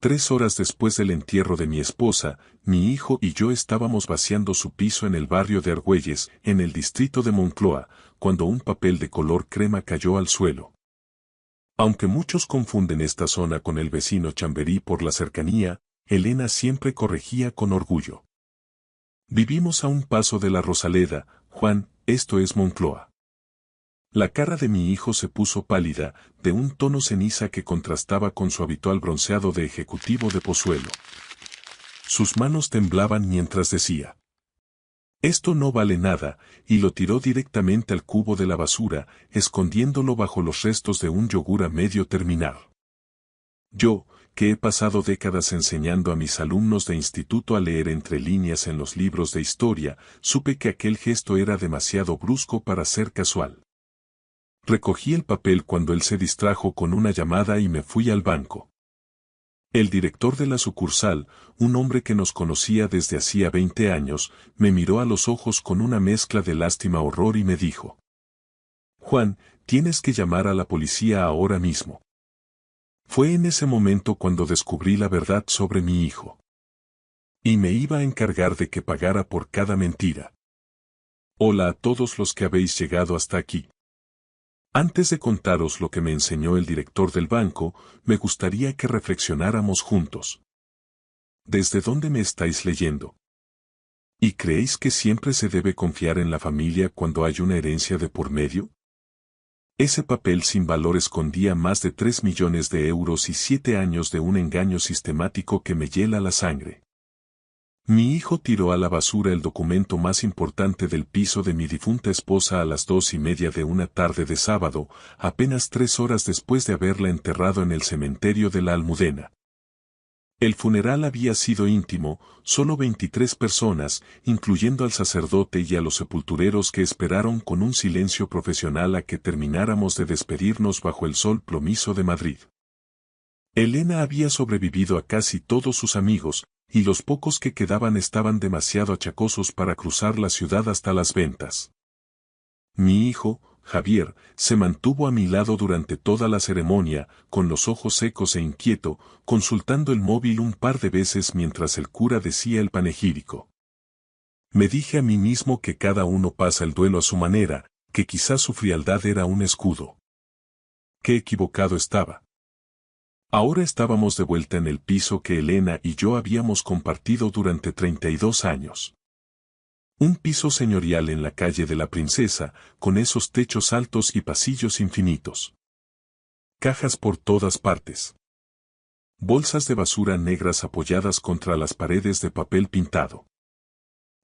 3 horas después del entierro de mi esposa, mi hijo y yo estábamos vaciando su piso en el barrio de Argüelles, en el distrito de Moncloa, cuando un papel de color crema cayó al suelo. Aunque muchos confunden esta zona con el vecino Chamberí por la cercanía, Elena siempre corregía con orgullo. Vivimos a un paso de la Rosaleda, Juan, esto es Moncloa. La cara de mi hijo se puso pálida, de un tono ceniza que contrastaba con su habitual bronceado de ejecutivo de Pozuelo. Sus manos temblaban mientras decía: esto no vale nada, y lo tiró directamente al cubo de la basura, escondiéndolo bajo los restos de un yogur a medio terminar. Yo, que he pasado décadas enseñando a mis alumnos de instituto a leer entre líneas en los libros de historia, supe que aquel gesto era demasiado brusco para ser casual. Recogí el papel cuando él se distrajo con una llamada y me fui al banco. El director de la sucursal, un hombre que nos conocía desde hacía 20 años, me miró a los ojos con una mezcla de lástima-horror y me dijo: Juan, tienes que llamar a la policía ahora mismo. Fue en ese momento cuando descubrí la verdad sobre mi hijo. Y me iba a encargar de que pagara por cada mentira. Hola a todos los que habéis llegado hasta aquí. Antes de contaros lo que me enseñó el director del banco, me gustaría que reflexionáramos juntos. ¿Desde dónde me estáis leyendo? ¿Y creéis que siempre se debe confiar en la familia cuando hay una herencia de por medio? Ese papel sin valor escondía más de 3 millones de euros y 7 años de un engaño sistemático que me hiela la sangre. Mi hijo tiró a la basura el documento más importante del piso de mi difunta esposa a las 2:30 de una tarde de sábado, apenas 3 horas después de haberla enterrado en el cementerio de la Almudena. El funeral había sido íntimo, solo 23 personas, incluyendo al sacerdote y a los sepultureros que esperaron con un silencio profesional a que termináramos de despedirnos bajo el sol plomizo de Madrid. Elena había sobrevivido a casi todos sus amigos, y los pocos que quedaban estaban demasiado achacosos para cruzar la ciudad hasta las ventas. Mi hijo, Javier, se mantuvo a mi lado durante toda la ceremonia, con los ojos secos e inquieto, consultando el móvil un par de veces mientras el cura decía el panegírico. Me dije a mí mismo que cada uno pasa el duelo a su manera, que quizás su frialdad era un escudo. Qué equivocado estaba. Ahora estábamos de vuelta en el piso que Elena y yo habíamos compartido durante 32 años. Un piso señorial en la calle de la Princesa, con esos techos altos y pasillos infinitos. Cajas por todas partes. Bolsas de basura negras apoyadas contra las paredes de papel pintado.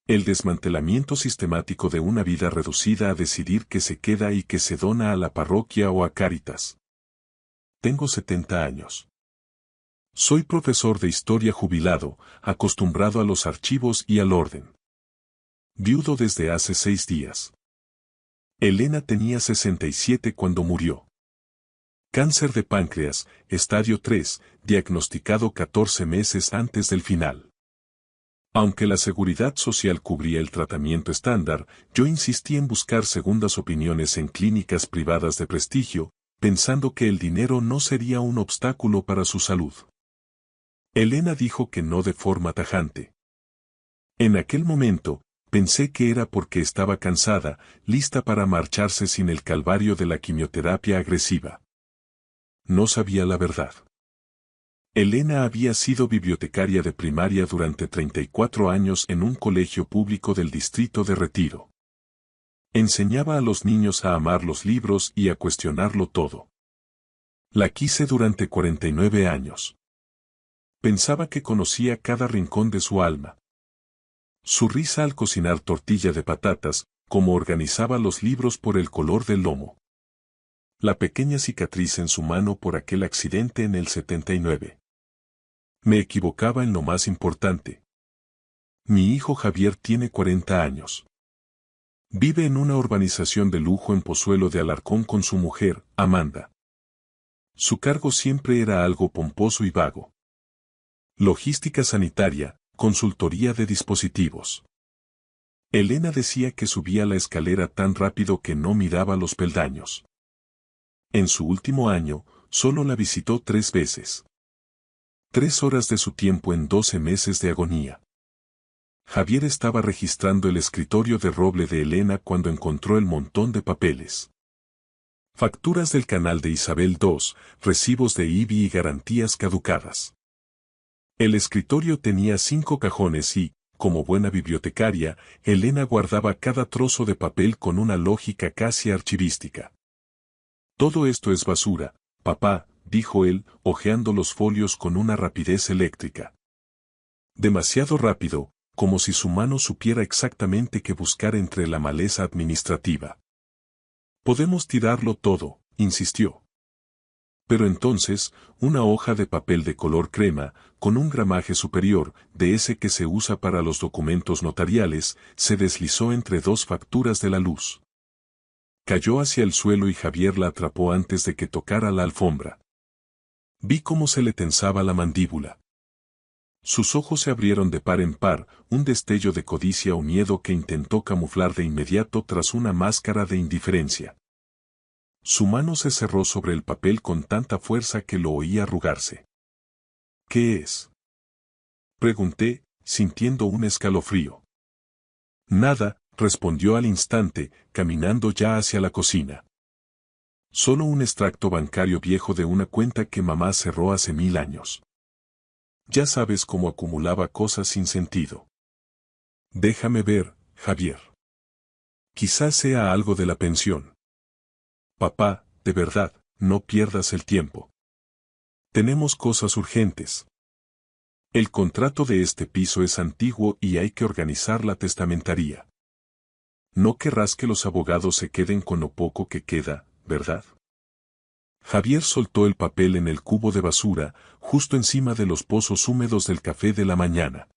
El desmantelamiento sistemático de una vida reducida a decidir qué se queda y qué se dona a la parroquia o a Cáritas. Tengo 70 años. Soy profesor de historia jubilado, acostumbrado a los archivos y al orden. Viudo desde hace 6 días. Elena tenía 67 cuando murió. Cáncer de páncreas, estadio 3, diagnosticado 14 meses antes del final. Aunque la seguridad social cubría el tratamiento estándar, yo insistí en buscar segundas opiniones en clínicas privadas de prestigio, pensando que el dinero no sería un obstáculo para su salud. Elena dijo que no de forma tajante. En aquel momento, pensé que era porque estaba cansada, lista para marcharse sin el calvario de la quimioterapia agresiva. No sabía la verdad. Elena había sido bibliotecaria de primaria durante 34 años en un colegio público del distrito de Retiro. Enseñaba a los niños a amar los libros y a cuestionarlo todo. La quise durante 49 años. Pensaba que conocía cada rincón de su alma. Su risa al cocinar tortilla de patatas, cómo organizaba los libros por el color del lomo. La pequeña cicatriz en su mano por aquel accidente en el 79. Me equivocaba en lo más importante. Mi hijo Javier tiene 40 años. Vive en una urbanización de lujo en Pozuelo de Alarcón con su mujer, Amanda. Su cargo siempre era algo pomposo y vago. Logística sanitaria, consultoría de dispositivos. Elena decía que subía la escalera tan rápido que no miraba los peldaños. En su último año, solo la visitó 3 veces. 3 horas de su tiempo en 12 meses de agonía. Javier estaba registrando el escritorio de roble de Elena cuando encontró el montón de papeles. Facturas del canal de Isabel II, recibos de IBI y garantías caducadas. El escritorio tenía 5 cajones y, como buena bibliotecaria, Elena guardaba cada trozo de papel con una lógica casi archivística. Todo esto es basura, papá, dijo él, hojeando los folios con una rapidez eléctrica. Demasiado rápido, como si su mano supiera exactamente qué buscar entre la maleza administrativa. Podemos tirarlo todo, insistió. Pero entonces, una hoja de papel de color crema, con un gramaje superior, de ese que se usa para los documentos notariales, se deslizó entre 2 facturas de la luz. Cayó hacia el suelo y Javier la atrapó antes de que tocara la alfombra. Vi cómo se le tensaba la mandíbula. Sus ojos se abrieron de par en par, un destello de codicia o miedo que intentó camuflar de inmediato tras una máscara de indiferencia. Su mano se cerró sobre el papel con tanta fuerza que lo oí arrugarse. ¿Qué es? Pregunté, sintiendo un escalofrío. Nada, respondió al instante, caminando ya hacia la cocina. Solo un extracto bancario viejo de una cuenta que mamá cerró hace 1000 años. Ya sabes cómo acumulaba cosas sin sentido. Déjame ver, Javier. Quizás sea algo de la pensión. Papá, de verdad, no pierdas el tiempo. Tenemos cosas urgentes. El contrato de este piso es antiguo y hay que organizar la testamentaría. No querrás que los abogados se queden con lo poco que queda, ¿verdad? Javier soltó el papel en el cubo de basura, justo encima de los pozos húmedos del café de la mañana.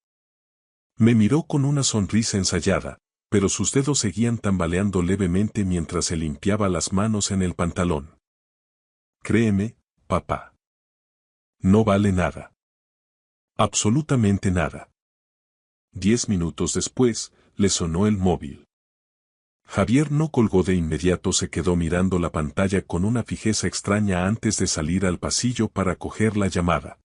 Me miró con una sonrisa ensayada, pero sus dedos seguían tambaleando levemente mientras se limpiaba las manos en el pantalón. Créeme, papá. No vale nada. Absolutamente nada. 10 minutos después, le sonó el móvil. Javier no colgó de inmediato, se quedó mirando la pantalla con una fijeza extraña antes de salir al pasillo para coger la llamada.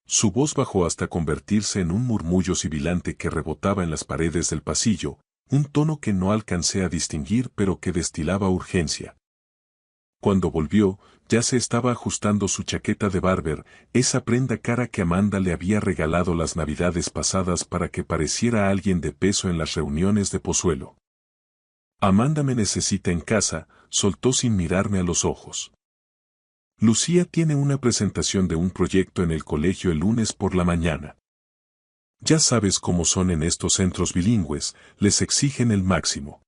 Su voz bajó hasta convertirse en un murmullo sibilante que rebotaba en las paredes del pasillo, un tono que no alcancé a distinguir pero que destilaba urgencia. Cuando volvió, ya se estaba ajustando su chaqueta de barber, esa prenda cara que Amanda le había regalado las navidades pasadas para que pareciera alguien de peso en las reuniones de Pozuelo. Amanda me necesita en casa, soltó sin mirarme a los ojos. Lucía tiene una presentación de un proyecto en el colegio el lunes por la mañana. Ya sabes cómo son en estos centros bilingües, les exigen el máximo.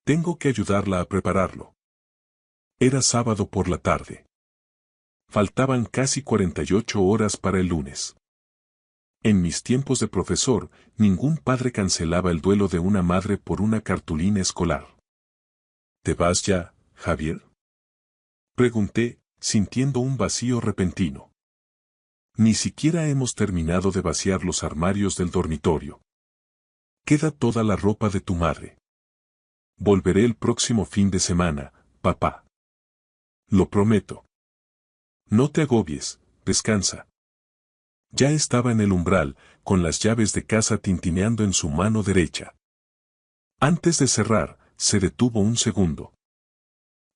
Tengo que ayudarla a prepararlo. Era sábado por la tarde. Faltaban casi 48 horas para el lunes. En mis tiempos de profesor, ningún padre cancelaba el duelo de una madre por una cartulina escolar. ¿Te vas ya, Javier? Pregunté, sintiendo un vacío repentino. Ni siquiera hemos terminado de vaciar los armarios del dormitorio. Queda toda la ropa de tu madre. Volveré el próximo fin de semana, papá. Lo prometo. No te agobies, descansa. Ya estaba en el umbral, con las llaves de casa tintineando en su mano derecha. Antes de cerrar, se detuvo un segundo.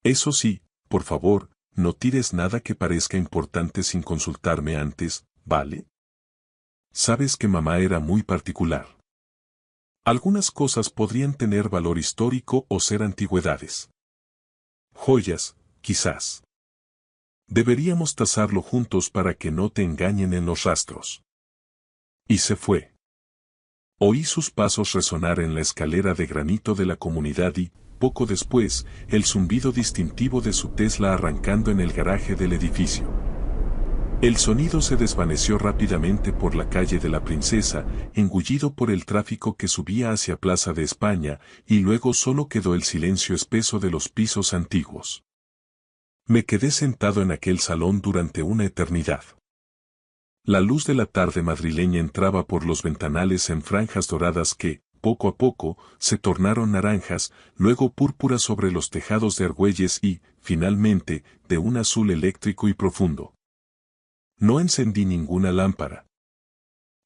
Eso sí, por favor, no tires nada que parezca importante sin consultarme antes, ¿vale? Sabes que mamá era muy particular. Algunas cosas podrían tener valor histórico o ser antigüedades. Joyas, quizás. Deberíamos tasarlo juntos para que no te engañen en los rastros. Y se fue. Oí sus pasos resonar en la escalera de granito de la comunidad y, poco después, el zumbido distintivo de su Tesla arrancando en el garaje del edificio. El sonido se desvaneció rápidamente por la calle de la Princesa, engullido por el tráfico que subía hacia Plaza de España, y luego solo quedó el silencio espeso de los pisos antiguos. Me quedé sentado en aquel salón durante una eternidad. La luz de la tarde madrileña entraba por los ventanales en franjas doradas que, poco a poco, se tornaron naranjas, luego púrpuras sobre los tejados de Argüelles y, finalmente, de un azul eléctrico y profundo. No encendí ninguna lámpara.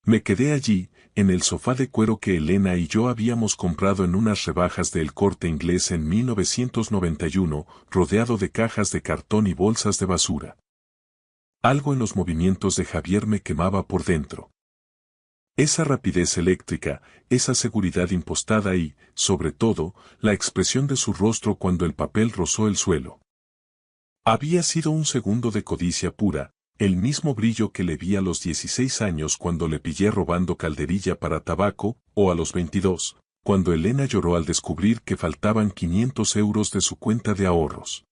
Me quedé allí, en el sofá de cuero que Elena y yo habíamos comprado en unas rebajas del Corte Inglés en 1991, rodeado de cajas de cartón y bolsas de basura. Algo en los movimientos de Javier me quemaba por dentro. Esa rapidez eléctrica, esa seguridad impostada y, sobre todo, la expresión de su rostro cuando el papel rozó el suelo. Había sido un segundo de codicia pura, el mismo brillo que le vi a los 16 años cuando le pillé robando calderilla para tabaco, o a los 22, cuando Elena lloró al descubrir que faltaban 500 euros de su cuenta de ahorros.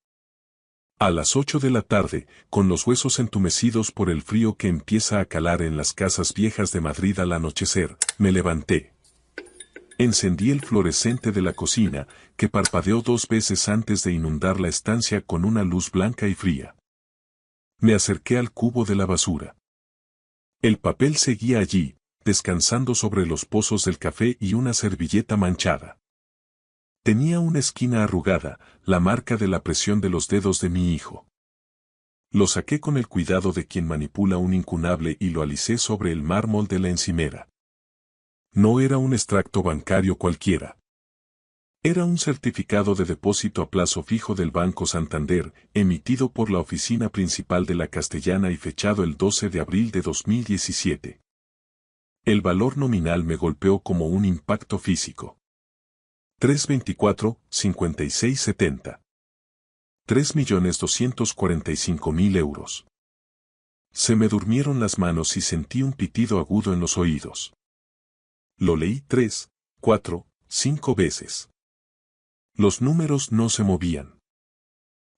A las 8 de la tarde, con los huesos entumecidos por el frío que empieza a calar en las casas viejas de Madrid al anochecer, me levanté. Encendí el fluorescente de la cocina, que parpadeó 2 veces antes de inundar la estancia con una luz blanca y fría. Me acerqué al cubo de la basura. El papel seguía allí, descansando sobre los pozos del café y una servilleta manchada. Tenía una esquina arrugada, la marca de la presión de los dedos de mi hijo. Lo saqué con el cuidado de quien manipula un incunable y lo alicé sobre el mármol de la encimera. No era un extracto bancario cualquiera. Era un certificado de depósito a plazo fijo del Banco Santander, emitido por la oficina principal de la Castellana y fechado el 12 de abril de 2017. El valor nominal me golpeó como un impacto físico. 324,5670. 3.245.000 euros. Se me durmieron las manos y sentí un pitido agudo en los oídos. Lo leí 3, 4, 5 veces. Los números no se movían.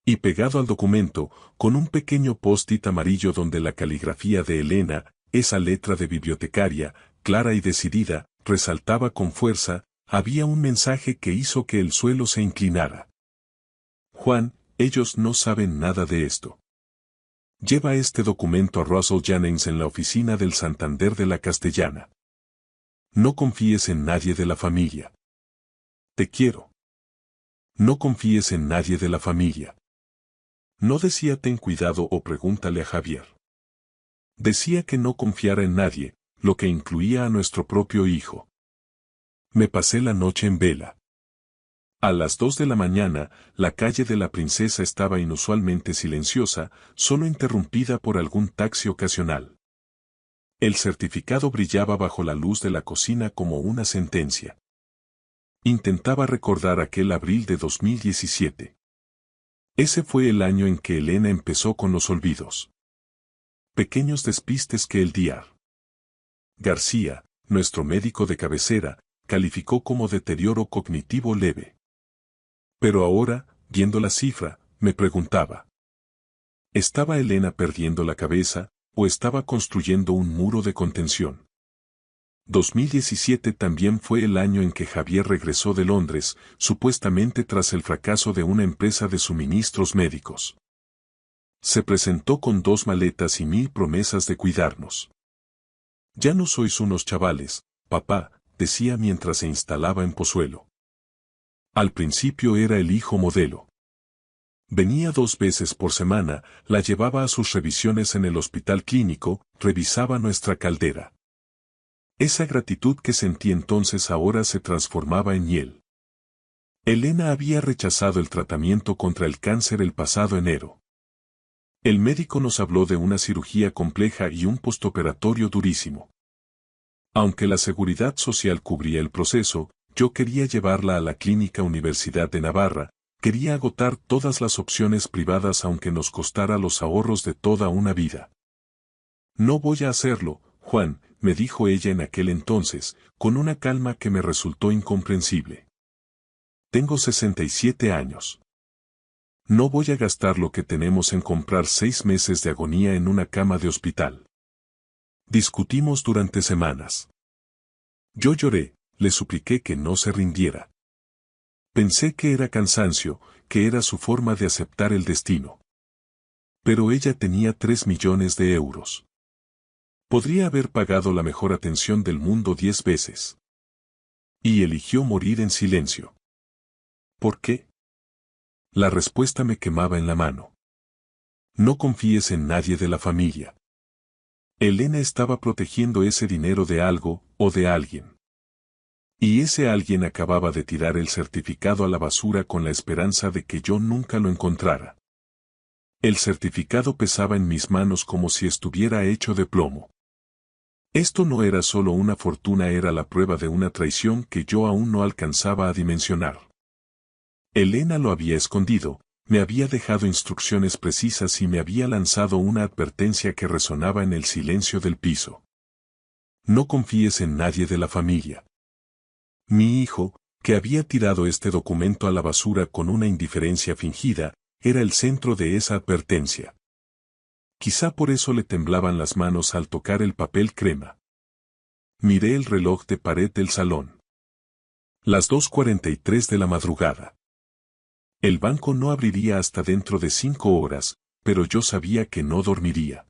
Y pegado al documento, con un pequeño post-it amarillo donde la caligrafía de Elena, esa letra de bibliotecaria, clara y decidida, resaltaba con fuerza, había un mensaje que hizo que el suelo se inclinara. Juan, ellos no saben nada de esto. Lleva este documento a Russell Jennings en la oficina del Santander de la Castellana. No confíes en nadie de la familia. Te quiero. No confíes en nadie de la familia. No decía ten cuidado o pregúntale a Javier. Decía que no confiara en nadie, lo que incluía a nuestro propio hijo. Me pasé la noche en vela. A las 2 de la mañana, la calle de la Princesa estaba inusualmente silenciosa, solo interrumpida por algún taxi ocasional. El certificado brillaba bajo la luz de la cocina como una sentencia. Intentaba recordar aquel abril de 2017. Ese fue el año en que Elena empezó con los olvidos. Pequeños despistes que el Dr. García, nuestro médico de cabecera, calificó como deterioro cognitivo leve. Pero ahora, viendo la cifra, me preguntaba. ¿Estaba Elena perdiendo la cabeza, o estaba construyendo un muro de contención? 2017 también fue el año en que Javier regresó de Londres, supuestamente tras el fracaso de una empresa de suministros médicos. Se presentó con 2 maletas y 1000 promesas de cuidarnos. Ya no sois unos chavales, papá, decía mientras se instalaba en Pozuelo. Al principio era el hijo modelo. Venía 2 veces por semana, la llevaba a sus revisiones en el hospital clínico, revisaba nuestra caldera. Esa gratitud que sentí entonces ahora se transformaba en hiel. Elena había rechazado el tratamiento contra el cáncer el pasado enero. El médico nos habló de una cirugía compleja y un postoperatorio durísimo. Aunque la Seguridad Social cubría el proceso, yo quería llevarla a la Clínica Universidad de Navarra, quería agotar todas las opciones privadas aunque nos costara los ahorros de toda una vida. No voy a hacerlo, Juan, me dijo ella en aquel entonces, con una calma que me resultó incomprensible. Tengo 67 años. No voy a gastar lo que tenemos en comprar 6 meses de agonía en una cama de hospital. Discutimos durante semanas. Yo lloré, le supliqué que no se rindiera. Pensé que era cansancio, que era su forma de aceptar el destino. Pero ella tenía 3 millones de euros. Podría haber pagado la mejor atención del mundo 10 veces. Y eligió morir en silencio. ¿Por qué? La respuesta me quemaba en la mano. No confíes en nadie de la familia. Elena estaba protegiendo ese dinero de algo, o de alguien. Y ese alguien acababa de tirar el certificado a la basura con la esperanza de que yo nunca lo encontrara. El certificado pesaba en mis manos como si estuviera hecho de plomo. Esto no era solo una fortuna, era la prueba de una traición que yo aún no alcanzaba a dimensionar. Elena lo había escondido, me había dejado instrucciones precisas y me había lanzado una advertencia que resonaba en el silencio del piso. No confíes en nadie de la familia. Mi hijo, que había tirado este documento a la basura con una indiferencia fingida, era el centro de esa advertencia. Quizá por eso le temblaban las manos al tocar el papel crema. Miré el reloj de pared del salón. Las 2:43 de la madrugada. El banco no abriría hasta dentro de 5 horas, pero yo sabía que no dormiría.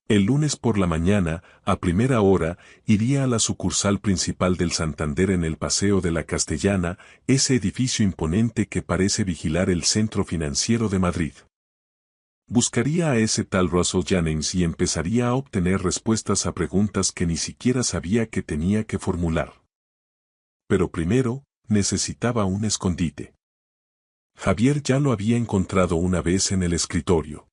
El lunes por la mañana, a primera hora, iría a la sucursal principal del Santander en el Paseo de la Castellana, ese edificio imponente que parece vigilar el centro financiero de Madrid. Buscaría a ese tal Russell Jennings y empezaría a obtener respuestas a preguntas que ni siquiera sabía que tenía que formular. Pero primero, necesitaba un escondite. Javier ya lo había encontrado una vez en el escritorio.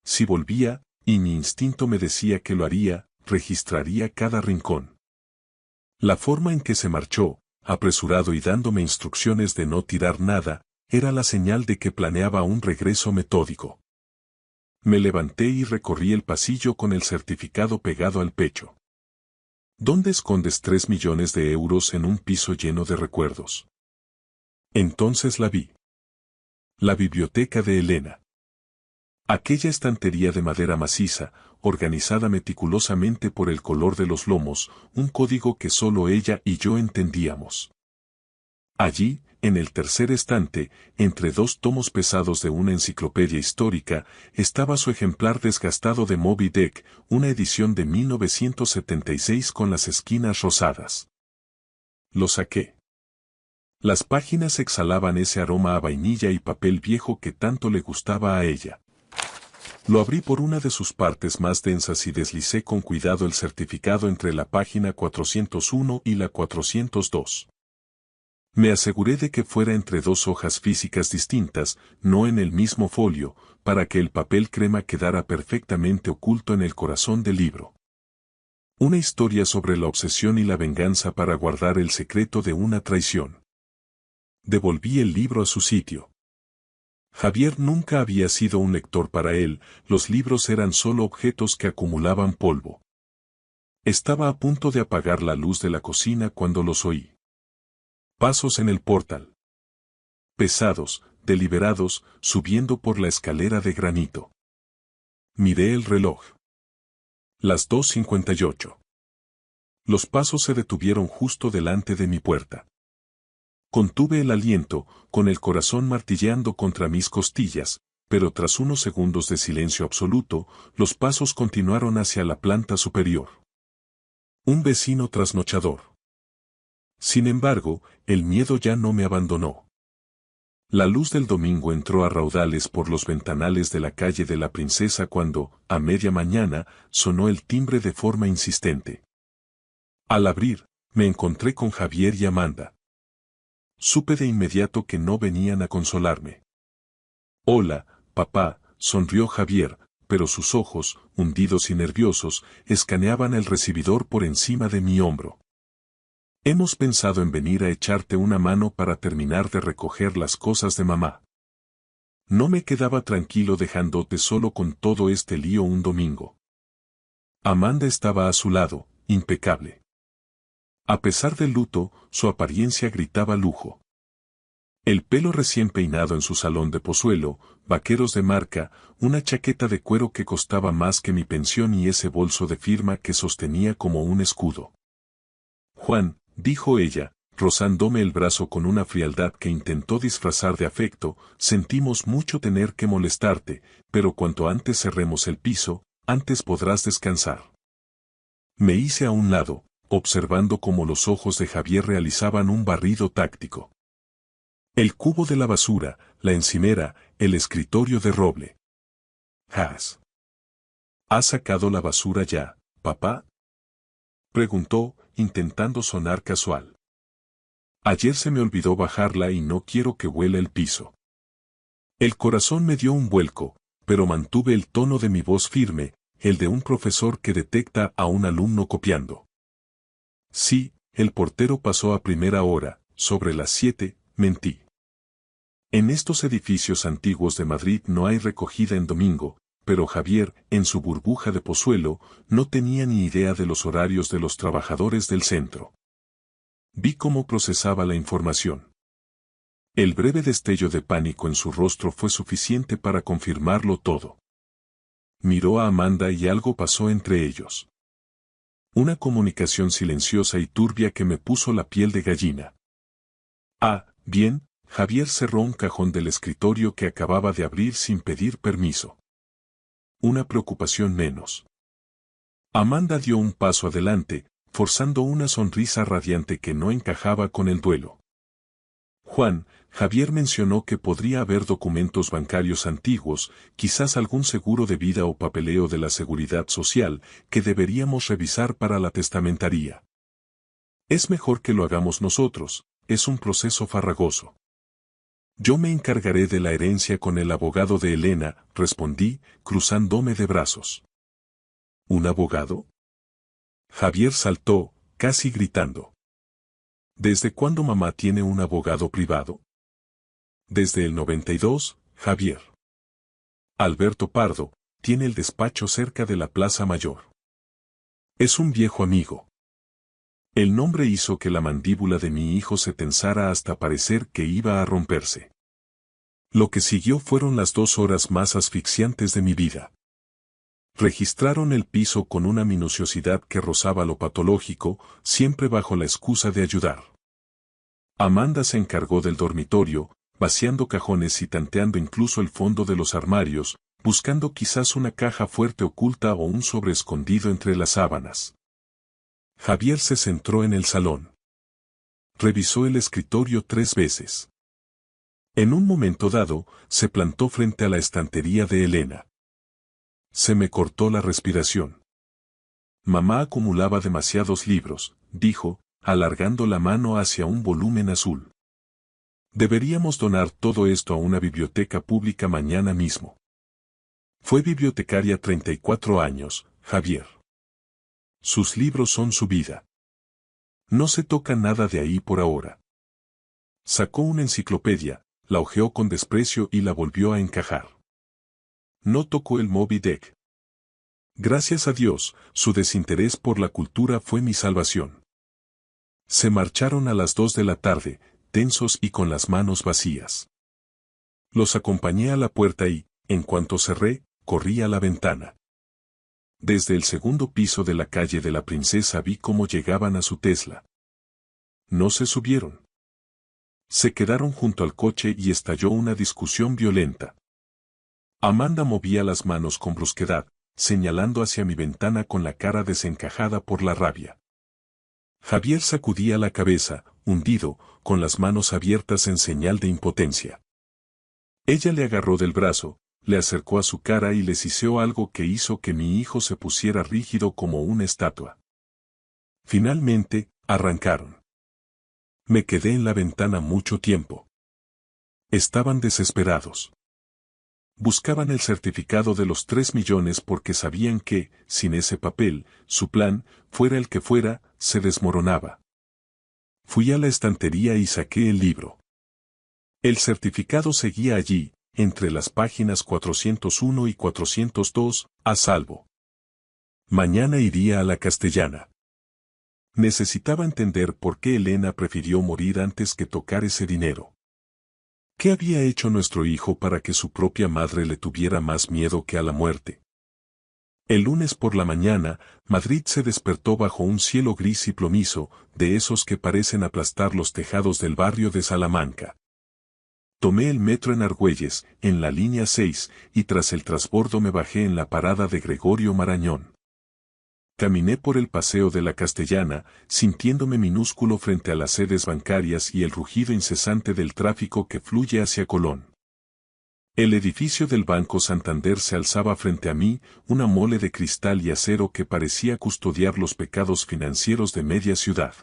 Si volvía, y mi instinto me decía que lo haría, registraría cada rincón. La forma en que se marchó, apresurado y dándome instrucciones de no tirar nada, era la señal de que planeaba un regreso metódico. Me levanté y recorrí el pasillo con el certificado pegado al pecho. ¿Dónde escondes 3 millones de euros en un piso lleno de recuerdos? Entonces la vi. La biblioteca de Elena. Aquella estantería de madera maciza, organizada meticulosamente por el color de los lomos, un código que solo ella y yo entendíamos. Allí, en el tercer estante, entre 2 tomos pesados de una enciclopedia histórica, estaba su ejemplar desgastado de Moby Dick, una edición de 1976 con las esquinas rosadas. Lo saqué. Las páginas exhalaban ese aroma a vainilla y papel viejo que tanto le gustaba a ella. Lo abrí por una de sus partes más densas y deslicé con cuidado el certificado entre la página 401 y la 402. Me aseguré de que fuera entre 2 hojas físicas distintas, no en el mismo folio, para que el papel crema quedara perfectamente oculto en el corazón del libro. Una historia sobre la obsesión y la venganza para guardar el secreto de una traición. Devolví el libro a su sitio. Javier nunca había sido un lector para él, los libros eran solo objetos que acumulaban polvo. Estaba a punto de apagar la luz de la cocina cuando los oí. Pasos en el portal. Pesados, deliberados, subiendo por la escalera de granito. Miré el reloj. Las 2:58. Los pasos se detuvieron justo delante de mi puerta. Contuve el aliento, con el corazón martilleando contra mis costillas, pero tras unos segundos de silencio absoluto, los pasos continuaron hacia la planta superior. Un vecino trasnochador. Sin embargo, el miedo ya no me abandonó. La luz del domingo entró a raudales por los ventanales de la calle de la Princesa cuando, a media mañana, sonó el timbre de forma insistente. Al abrir, me encontré con Javier y Amanda. Supe de inmediato que no venían a consolarme. Hola, papá, sonrió Javier, pero sus ojos, hundidos y nerviosos, escaneaban el recibidor por encima de mi hombro. Hemos pensado en venir a echarte una mano para terminar de recoger las cosas de mamá. No me quedaba tranquilo dejándote solo con todo este lío un domingo. Amanda estaba a su lado, impecable. A pesar del luto, su apariencia gritaba lujo. El pelo recién peinado en su salón de Pozuelo, vaqueros de marca, una chaqueta de cuero que costaba más que mi pensión y ese bolso de firma que sostenía como un escudo. Juan, dijo ella, rozándome el brazo con una frialdad que intentó disfrazar de afecto, sentimos mucho tener que molestarte, pero cuanto antes cerremos el piso, antes podrás descansar. Me hice a un lado, observando cómo los ojos de Javier realizaban un barrido táctico. El cubo de la basura, la encimera, el escritorio de roble. Jas. ¿Has sacado la basura ya, papá? Preguntó, intentando sonar casual. Ayer se me olvidó bajarla y no quiero que huela el piso. El corazón me dio un vuelco, pero mantuve el tono de mi voz firme, el de un profesor que detecta a un alumno copiando. Sí, el portero pasó a primera hora, sobre las 7, mentí. En estos edificios antiguos de Madrid no hay recogida en domingo, pero Javier, en su burbuja de Pozuelo, no tenía ni idea de los horarios de los trabajadores del centro. Vi cómo procesaba la información. El breve destello de pánico en su rostro fue suficiente para confirmarlo todo. Miró a Amanda y algo pasó entre ellos. Una comunicación silenciosa y turbia que me puso la piel de gallina. Ah, bien, Javier cerró un cajón del escritorio que acababa de abrir sin pedir permiso. Una preocupación menos. Amanda dio un paso adelante, forzando una sonrisa radiante que no encajaba con el duelo. Juan, Javier mencionó que podría haber documentos bancarios antiguos, quizás algún seguro de vida o papeleo de la Seguridad Social, que deberíamos revisar para la testamentaría. Es mejor que lo hagamos nosotros, es un proceso farragoso. Yo me encargaré de la herencia con el abogado de Elena, respondí, cruzándome de brazos. ¿Un abogado? Javier saltó, casi gritando. ¿Desde cuándo mamá tiene un abogado privado? Desde el 92, Javier. Alberto Pardo, tiene el despacho cerca de la Plaza Mayor. Es un viejo amigo. El nombre hizo que la mandíbula de mi hijo se tensara hasta parecer que iba a romperse. Lo que siguió fueron las 2 horas más asfixiantes de mi vida. Registraron el piso con una minuciosidad que rozaba lo patológico, siempre bajo la excusa de ayudar. Amanda se encargó del dormitorio, vaciando cajones y tanteando incluso el fondo de los armarios, buscando quizás una caja fuerte oculta o un sobre escondido entre las sábanas. Javier se centró en el salón. Revisó el escritorio 3 veces. En un momento dado, se plantó frente a la estantería de Elena. Se me cortó la respiración. Mamá acumulaba demasiados libros, dijo, alargando la mano hacia un volumen azul. Deberíamos donar todo esto a una biblioteca pública mañana mismo. Fue bibliotecaria 34 años, Javier. Sus libros son su vida. No se toca nada de ahí por ahora. Sacó una enciclopedia, la hojeó con desprecio y la volvió a encajar. No tocó el Moby Dick. Gracias a Dios, su desinterés por la cultura fue mi salvación. Se marcharon a las 2 de la tarde, tensos y con las manos vacías. Los acompañé a la puerta y, en cuanto cerré, corrí a la ventana. Desde el segundo piso de la calle de la Princesa vi cómo llegaban a su Tesla. No se subieron. Se quedaron junto al coche y estalló una discusión violenta. Amanda movía las manos con brusquedad, señalando hacia mi ventana con la cara desencajada por la rabia. Javier sacudía la cabeza, hundido, con las manos abiertas en señal de impotencia. Ella le agarró del brazo, le acercó a su cara y le siseó algo que hizo que mi hijo se pusiera rígido como una estatua. Finalmente, arrancaron. Me quedé en la ventana mucho tiempo. Estaban desesperados. Buscaban el certificado de los 3 millones porque sabían que, sin ese papel, su plan, fuera el que fuera, se desmoronaba. Fui a la estantería y saqué el libro. El certificado seguía allí, entre las páginas 401 y 402, a salvo. Mañana iría a la Castellana. Necesitaba entender por qué Elena prefirió morir antes que tocar ese dinero. ¿Qué había hecho nuestro hijo para que su propia madre le tuviera más miedo que a la muerte? El lunes por la mañana, Madrid se despertó bajo un cielo gris y plomizo, de esos que parecen aplastar los tejados del barrio de Salamanca. Tomé el metro en Argüelles, en la línea 6, y tras el transbordo me bajé en la parada de Gregorio Marañón. Caminé por el paseo de la Castellana, sintiéndome minúsculo frente a las sedes bancarias y el rugido incesante del tráfico que fluye hacia Colón. El edificio del Banco Santander se alzaba frente a mí, una mole de cristal y acero que parecía custodiar los pecados financieros de media ciudad.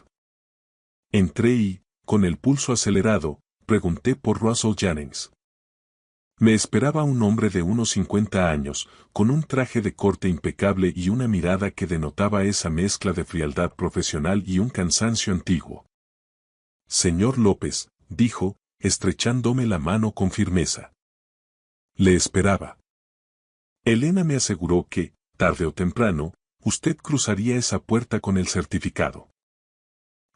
Entré y, con el pulso acelerado, pregunté por Russell Jennings. Me esperaba un hombre de unos 50 años, con un traje de corte impecable y una mirada que denotaba esa mezcla de frialdad profesional y un cansancio antiguo. Señor López, dijo, estrechándome la mano con firmeza. Le esperaba. Elena me aseguró que, tarde o temprano, usted cruzaría esa puerta con el certificado.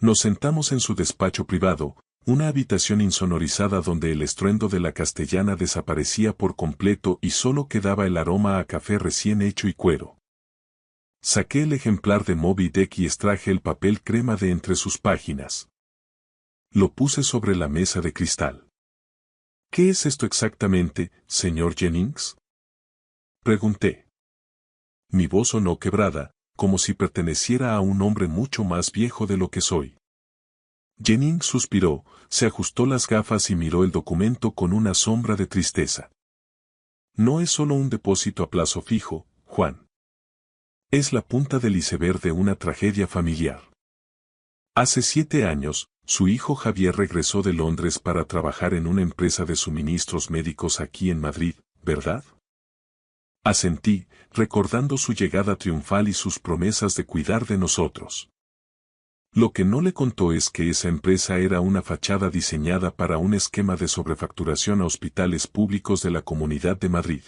Nos sentamos en su despacho privado, una habitación insonorizada donde el estruendo de la castellana desaparecía por completo y solo quedaba el aroma a café recién hecho y cuero. Saqué el ejemplar de Moby Dick y extraje el papel crema de entre sus páginas. Lo puse sobre la mesa de cristal. ¿Qué es esto exactamente, señor Jennings? Pregunté. Mi voz sonó quebrada, como si perteneciera a un hombre mucho más viejo de lo que soy. Jennings suspiró, se ajustó las gafas y miró el documento con una sombra de tristeza. No es solo un depósito a plazo fijo, Juan. Es la punta del iceberg de una tragedia familiar. Hace 7 años, su hijo Javier regresó de Londres para trabajar en una empresa de suministros médicos aquí en Madrid, ¿verdad? Asentí, recordando su llegada triunfal y sus promesas de cuidar de nosotros. Lo que no le contó es que esa empresa era una fachada diseñada para un esquema de sobrefacturación a hospitales públicos de la Comunidad de Madrid.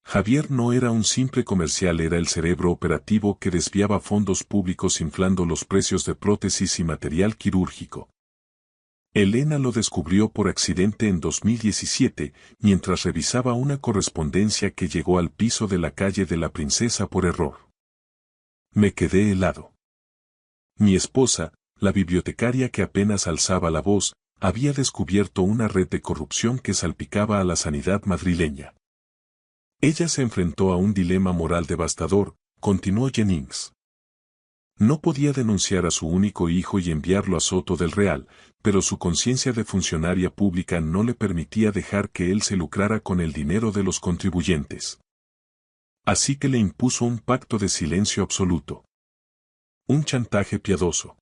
Javier no era un simple comercial, era el cerebro operativo que desviaba fondos públicos inflando los precios de prótesis y material quirúrgico. Elena lo descubrió por accidente en 2017, mientras revisaba una correspondencia que llegó al piso de la calle de la Princesa por error. Me quedé helado. Mi esposa, la bibliotecaria que apenas alzaba la voz, había descubierto una red de corrupción que salpicaba a la sanidad madrileña. Ella se enfrentó a un dilema moral devastador, continuó Jennings. No podía denunciar a su único hijo y enviarlo a Soto del Real, pero su conciencia de funcionaria pública no le permitía dejar que él se lucrara con el dinero de los contribuyentes. Así que le impuso un pacto de silencio absoluto. Un chantaje piadoso.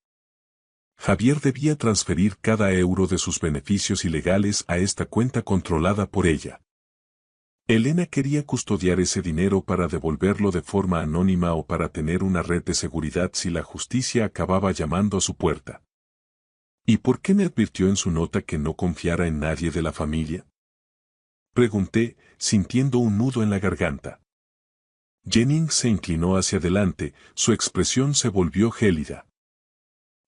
Javier debía transferir cada euro de sus beneficios ilegales a esta cuenta controlada por ella. Elena quería custodiar ese dinero para devolverlo de forma anónima o para tener una red de seguridad si la justicia acababa llamando a su puerta. ¿Y por qué me advirtió en su nota que no confiara en nadie de la familia? Pregunté, sintiendo un nudo en la garganta. Jennings se inclinó hacia adelante, su expresión se volvió gélida.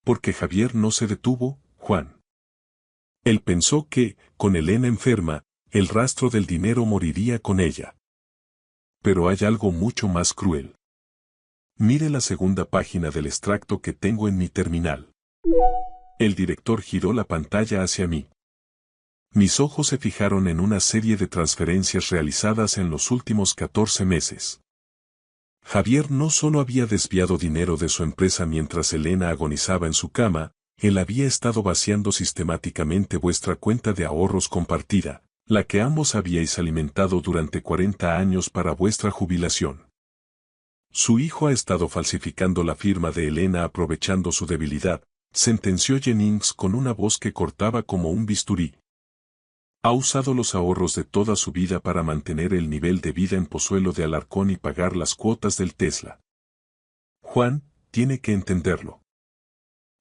Porque Javier no se detuvo, Juan. Él pensó que, con Elena enferma, el rastro del dinero moriría con ella. Pero hay algo mucho más cruel. Mire la segunda página del extracto que tengo en mi terminal. El director giró la pantalla hacia mí. Mis ojos se fijaron en una serie de transferencias realizadas en los últimos 14 meses. Javier no solo había desviado dinero de su empresa mientras Elena agonizaba en su cama, él había estado vaciando sistemáticamente vuestra cuenta de ahorros compartida, la que ambos habíais alimentado durante 40 años para vuestra jubilación. Su hijo ha estado falsificando la firma de Elena aprovechando su debilidad, sentenció Jennings con una voz que cortaba como un bisturí. Ha usado los ahorros de toda su vida para mantener el nivel de vida en Pozuelo de Alarcón y pagar las cuotas del Tesla. Juan, tiene que entenderlo.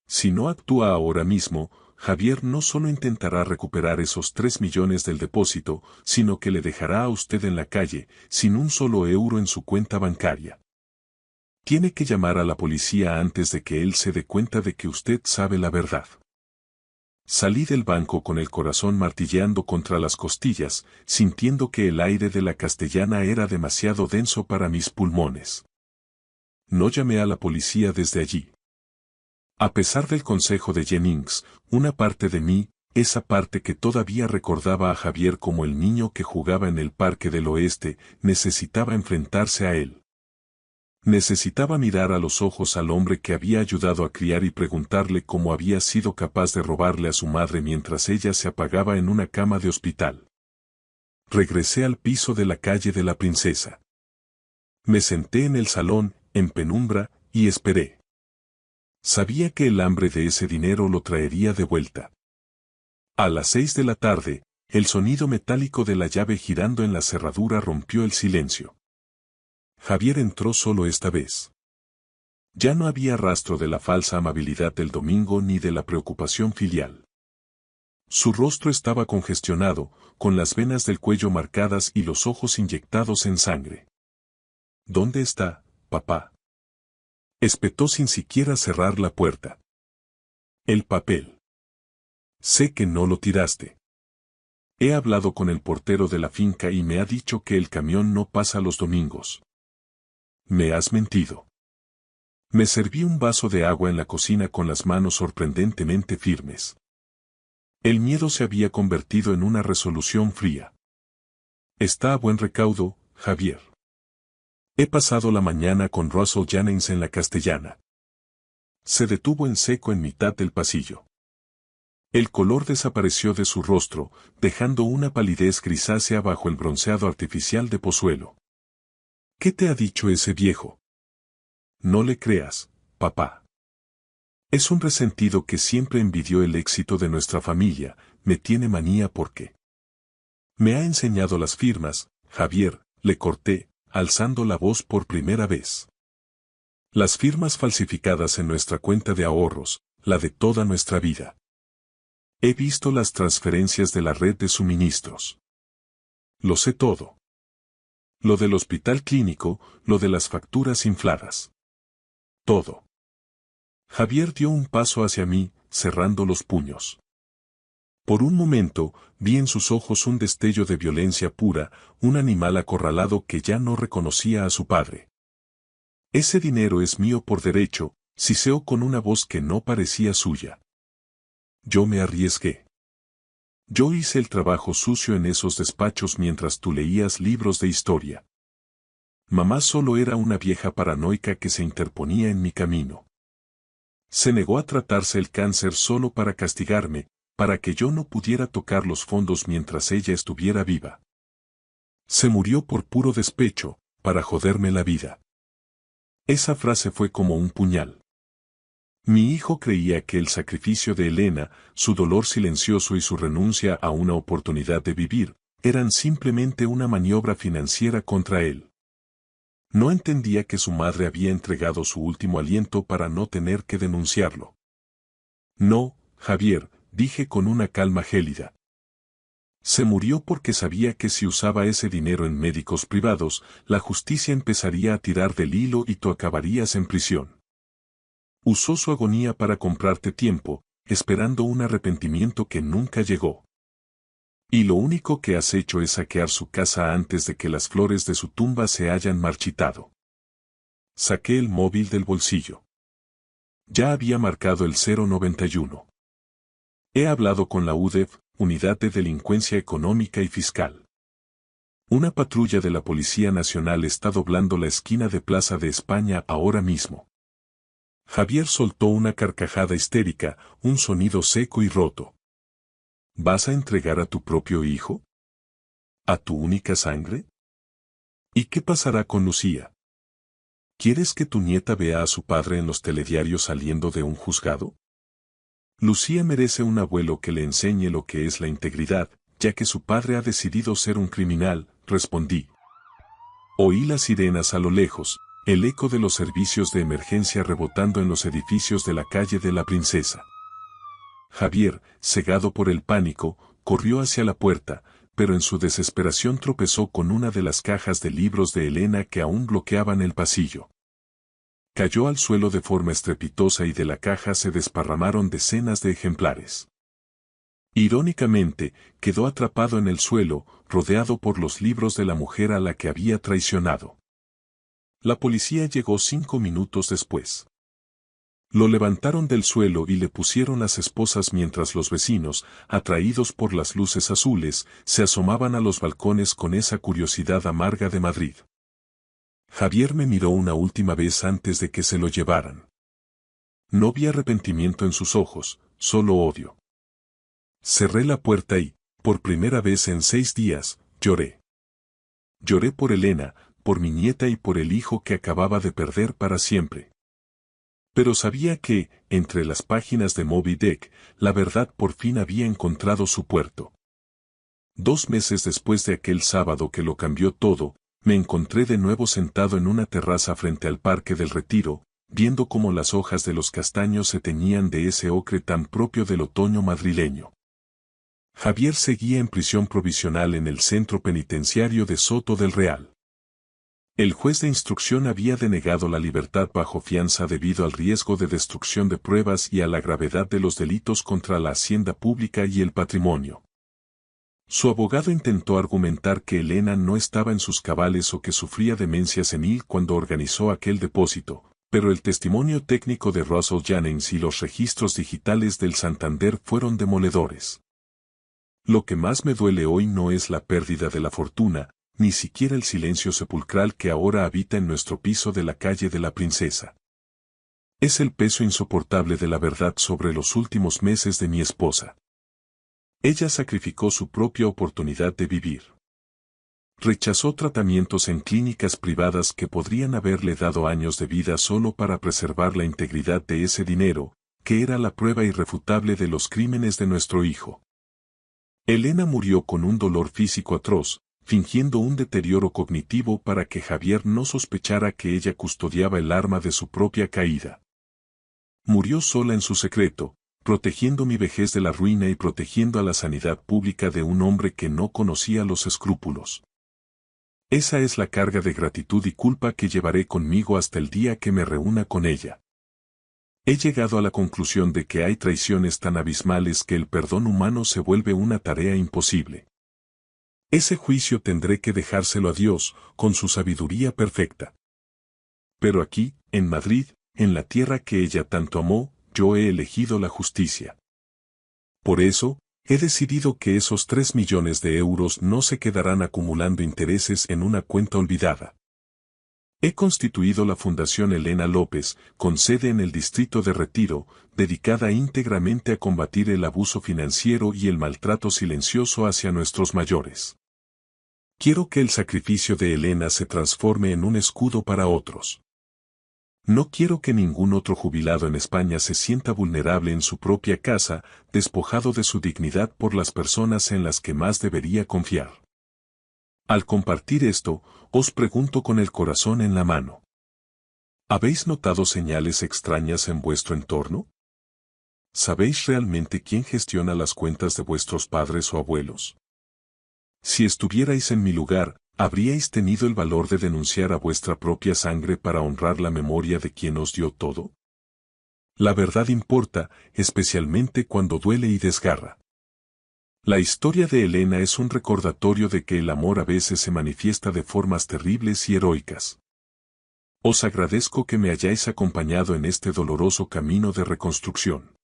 Si no actúa ahora mismo, Javier no solo intentará recuperar esos 3 millones del depósito, sino que le dejará a usted en la calle, sin un solo euro en su cuenta bancaria. Tiene que llamar a la policía antes de que él se dé cuenta de que usted sabe la verdad. Salí del banco con el corazón martilleando contra las costillas, sintiendo que el aire de la Castellana era demasiado denso para mis pulmones. No llamé a la policía desde allí. A pesar del consejo de Jennings, una parte de mí, esa parte que todavía recordaba a Javier como el niño que jugaba en el Parque del Oeste, necesitaba enfrentarse a él. Necesitaba mirar a los ojos al hombre que había ayudado a criar y preguntarle cómo había sido capaz de robarle a su madre mientras ella se apagaba en una cama de hospital. Regresé al piso de la calle de la Princesa. Me senté en el salón, en penumbra, y esperé. Sabía que el hambre de ese dinero lo traería de vuelta. A las 6 de la tarde, el sonido metálico de la llave girando en la cerradura rompió el silencio. Javier entró solo esta vez. Ya no había rastro de la falsa amabilidad del domingo ni de la preocupación filial. Su rostro estaba congestionado, con las venas del cuello marcadas y los ojos inyectados en sangre. ¿Dónde está, papá? Espetó sin siquiera cerrar la puerta. El papel. Sé que no lo tiraste. He hablado con el portero de la finca y me ha dicho que el camión no pasa los domingos. Me has mentido. Me serví un vaso de agua en la cocina con las manos sorprendentemente firmes. El miedo se había convertido en una resolución fría. Está a buen recaudo, Javier. He pasado la mañana con Russell Jennings en la Castellana. Se detuvo en seco en mitad del pasillo. El color desapareció de su rostro, dejando una palidez grisácea bajo el bronceado artificial de Pozuelo. ¿Qué te ha dicho ese viejo? No le creas, papá. Es un resentido que siempre envidió el éxito de nuestra familia, me tiene manía porque. Me ha enseñado las firmas, Javier, le corté, alzando la voz por primera vez. Las firmas falsificadas en nuestra cuenta de ahorros, la de toda nuestra vida. He visto las transferencias de la red de suministros. Lo sé todo. Lo del hospital clínico, lo de las facturas infladas. Todo. Javier dio un paso hacia mí, cerrando los puños. Por un momento, vi en sus ojos un destello de violencia pura, un animal acorralado que ya no reconocía a su padre. Ese dinero es mío por derecho, siseó con una voz que no parecía suya. Yo me arriesgué. Yo hice el trabajo sucio en esos despachos mientras tú leías libros de historia. Mamá solo era una vieja paranoica que se interponía en mi camino. Se negó a tratarse el cáncer solo para castigarme, para que yo no pudiera tocar los fondos mientras ella estuviera viva. Se murió por puro despecho, para joderme la vida. Esa frase fue como un puñal. Mi hijo creía que el sacrificio de Elena, su dolor silencioso y su renuncia a una oportunidad de vivir, eran simplemente una maniobra financiera contra él. No entendía que su madre había entregado su último aliento para no tener que denunciarlo. No, Javier, dije con una calma gélida. Se murió porque sabía que si usaba ese dinero en médicos privados, la justicia empezaría a tirar del hilo y tú acabarías en prisión. Usó su agonía para comprarte tiempo, esperando un arrepentimiento que nunca llegó. Y lo único que has hecho es saquear su casa antes de que las flores de su tumba se hayan marchitado. Saqué el móvil del bolsillo. Ya había marcado el 091. He hablado con la UDEF, Unidad de Delincuencia Económica y Fiscal. Una patrulla de la Policía Nacional está doblando la esquina de Plaza de España ahora mismo. Javier soltó una carcajada histérica, un sonido seco y roto. ¿Vas a entregar a tu propio hijo? ¿A tu única sangre? ¿Y qué pasará con Lucía? ¿Quieres que tu nieta vea a su padre en los telediarios saliendo de un juzgado? Lucía merece un abuelo que le enseñe lo que es la integridad, ya que su padre ha decidido ser un criminal, respondí. Oí las sirenas a lo lejos, el eco de los servicios de emergencia rebotando en los edificios de la calle de la Princesa. Javier, cegado por el pánico, corrió hacia la puerta, pero en su desesperación tropezó con una de las cajas de libros de Elena que aún bloqueaban el pasillo. Cayó al suelo de forma estrepitosa y de la caja se desparramaron decenas de ejemplares. Irónicamente, quedó atrapado en el suelo, rodeado por los libros de la mujer a la que había traicionado. La policía llegó 5 minutos después. Lo levantaron del suelo y le pusieron las esposas mientras los vecinos, atraídos por las luces azules, se asomaban a los balcones con esa curiosidad amarga de Madrid. Javier me miró una última vez antes de que se lo llevaran. No vi arrepentimiento en sus ojos, solo odio. Cerré la puerta y, por primera vez en 6 días, Lloré. Lloré por Elena, por mi nieta y por el hijo que acababa de perder para siempre. Pero sabía que, entre las páginas de Moby Dick, la verdad por fin había encontrado su puerto. 2 meses después de aquel sábado que lo cambió todo, me encontré de nuevo sentado en una terraza frente al Parque del Retiro, viendo cómo las hojas de los castaños se teñían de ese ocre tan propio del otoño madrileño. Javier seguía en prisión provisional en el centro penitenciario de Soto del Real. El juez de instrucción había denegado la libertad bajo fianza debido al riesgo de destrucción de pruebas y a la gravedad de los delitos contra la hacienda pública y el patrimonio. Su abogado intentó argumentar que Elena no estaba en sus cabales o que sufría demencia senil cuando organizó aquel depósito, pero el testimonio técnico de Russell Jennings y los registros digitales del Santander fueron demoledores. Lo que más me duele hoy no es la pérdida de la fortuna, ni siquiera el silencio sepulcral que ahora habita en nuestro piso de la calle de la Princesa. Es el peso insoportable de la verdad sobre los últimos meses de mi esposa. Ella sacrificó su propia oportunidad de vivir. Rechazó tratamientos en clínicas privadas que podrían haberle dado años de vida solo para preservar la integridad de ese dinero, que era la prueba irrefutable de los crímenes de nuestro hijo. Elena murió con un dolor físico atroz, fingiendo un deterioro cognitivo para que Javier no sospechara que ella custodiaba el arma de su propia caída. Murió sola en su secreto, protegiendo mi vejez de la ruina y protegiendo a la sanidad pública de un hombre que no conocía los escrúpulos. Esa es la carga de gratitud y culpa que llevaré conmigo hasta el día que me reúna con ella. He llegado a la conclusión de que hay traiciones tan abismales que el perdón humano se vuelve una tarea imposible. Ese juicio tendré que dejárselo a Dios, con su sabiduría perfecta. Pero aquí, en Madrid, en la tierra que ella tanto amó, yo he elegido la justicia. Por eso, he decidido que esos 3 millones de euros no se quedarán acumulando intereses en una cuenta olvidada. He constituido la Fundación Elena López, con sede en el Distrito de Retiro, dedicada íntegramente a combatir el abuso financiero y el maltrato silencioso hacia nuestros mayores. Quiero que el sacrificio de Elena se transforme en un escudo para otros. No quiero que ningún otro jubilado en España se sienta vulnerable en su propia casa, despojado de su dignidad por las personas en las que más debería confiar. Al compartir esto, os pregunto con el corazón en la mano. ¿Habéis notado señales extrañas en vuestro entorno? ¿Sabéis realmente quién gestiona las cuentas de vuestros padres o abuelos? Si estuvierais en mi lugar, ¿habríais tenido el valor de denunciar a vuestra propia sangre para honrar la memoria de quien os dio todo? La verdad importa, especialmente cuando duele y desgarra. La historia de Elena es un recordatorio de que el amor a veces se manifiesta de formas terribles y heroicas. Os agradezco que me hayáis acompañado en este doloroso camino de reconstrucción.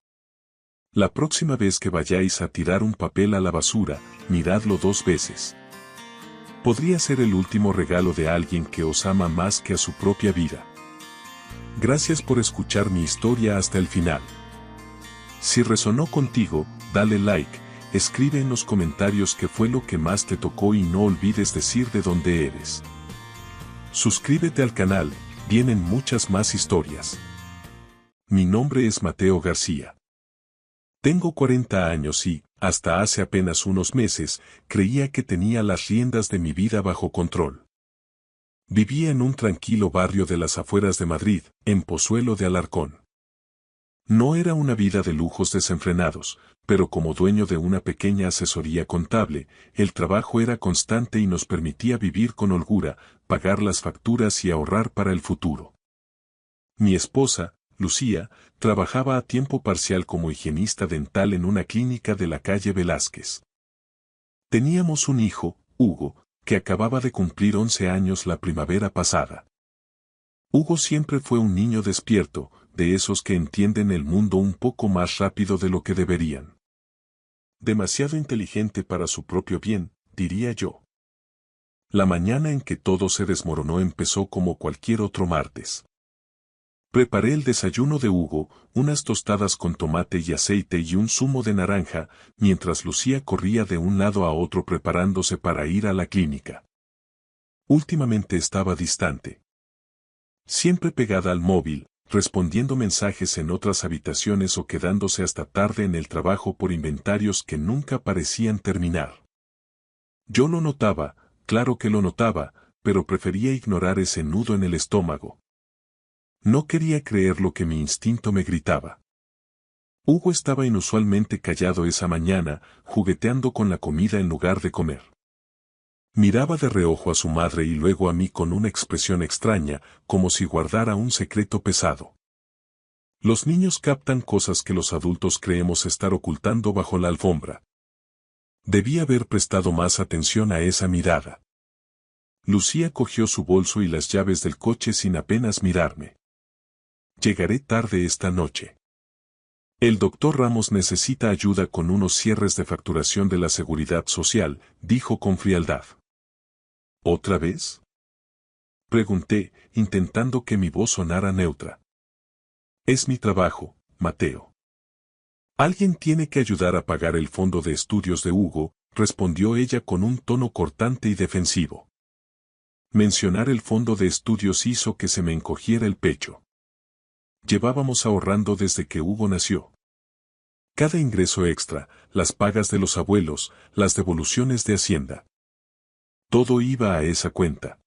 La próxima vez que vayáis a tirar un papel a la basura, miradlo 2 veces. Podría ser el último regalo de alguien que os ama más que a su propia vida. Gracias por escuchar mi historia hasta el final. Si resonó contigo, dale like, escribe en los comentarios qué fue lo que más te tocó y no olvides decir de dónde eres. Suscríbete al canal, vienen muchas más historias. Mi nombre es Mateo García. Tengo 40 años y, hasta hace apenas unos meses, creía que tenía las riendas de mi vida bajo control. Vivía en un tranquilo barrio de las afueras de Madrid, en Pozuelo de Alarcón. No era una vida de lujos desenfrenados, pero como dueño de una pequeña asesoría contable, el trabajo era constante y nos permitía vivir con holgura, pagar las facturas y ahorrar para el futuro. Mi esposa, Lucía, trabajaba a tiempo parcial como higienista dental en una clínica de la calle Velázquez. Teníamos un hijo, Hugo, que acababa de cumplir 11 años la primavera pasada. Hugo siempre fue un niño despierto, de esos que entienden el mundo un poco más rápido de lo que deberían. Demasiado inteligente para su propio bien, diría yo. La mañana en que todo se desmoronó empezó como cualquier otro martes. Preparé el desayuno de Hugo, unas tostadas con tomate y aceite y un zumo de naranja, mientras Lucía corría de un lado a otro preparándose para ir a la clínica. Últimamente estaba distante. Siempre pegada al móvil, respondiendo mensajes en otras habitaciones o quedándose hasta tarde en el trabajo por inventarios que nunca parecían terminar. Yo lo notaba, claro que lo notaba, pero prefería ignorar ese nudo en el estómago. No quería creer lo que mi instinto me gritaba. Hugo estaba inusualmente callado esa mañana, jugueteando con la comida en lugar de comer. Miraba de reojo a su madre y luego a mí con una expresión extraña, como si guardara un secreto pesado. Los niños captan cosas que los adultos creemos estar ocultando bajo la alfombra. Debí haber prestado más atención a esa mirada. Lucía cogió su bolso y las llaves del coche sin apenas mirarme. Llegaré tarde esta noche. El doctor Ramos necesita ayuda con unos cierres de facturación de la Seguridad Social, dijo con frialdad. ¿Otra vez? Pregunté, intentando que mi voz sonara neutra. Es mi trabajo, Mateo. Alguien tiene que ayudar a pagar el fondo de estudios de Hugo, respondió ella con un tono cortante y defensivo. Mencionar el fondo de estudios hizo que se me encogiera el pecho. Llevábamos ahorrando desde que Hugo nació. Cada ingreso extra, las pagas de los abuelos, las devoluciones de Hacienda. Todo iba a esa cuenta.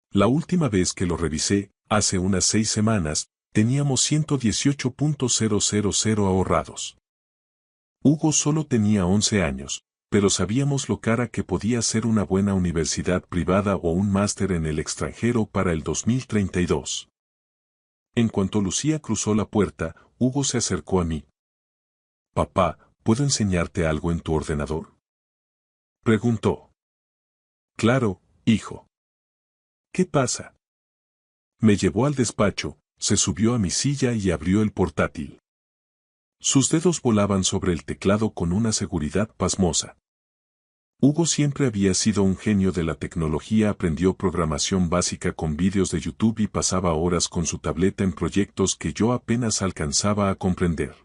La última vez que lo revisé, hace unas 6 semanas, teníamos 118.000 ahorrados. Hugo solo tenía 11 años, pero sabíamos lo cara que podía ser una buena universidad privada o un máster en el extranjero para el 2032. En cuanto Lucía cruzó la puerta, Hugo se acercó a mí. «Papá, ¿puedo enseñarte algo en tu ordenador?», preguntó. «Claro, hijo». «¿Qué pasa?». Me llevó al despacho, se subió a mi silla y abrió el portátil. Sus dedos volaban sobre el teclado con una seguridad pasmosa. Hugo siempre había sido un genio de la tecnología, aprendió programación básica con vídeos de YouTube y pasaba horas con su tableta en proyectos que yo apenas alcanzaba a comprender.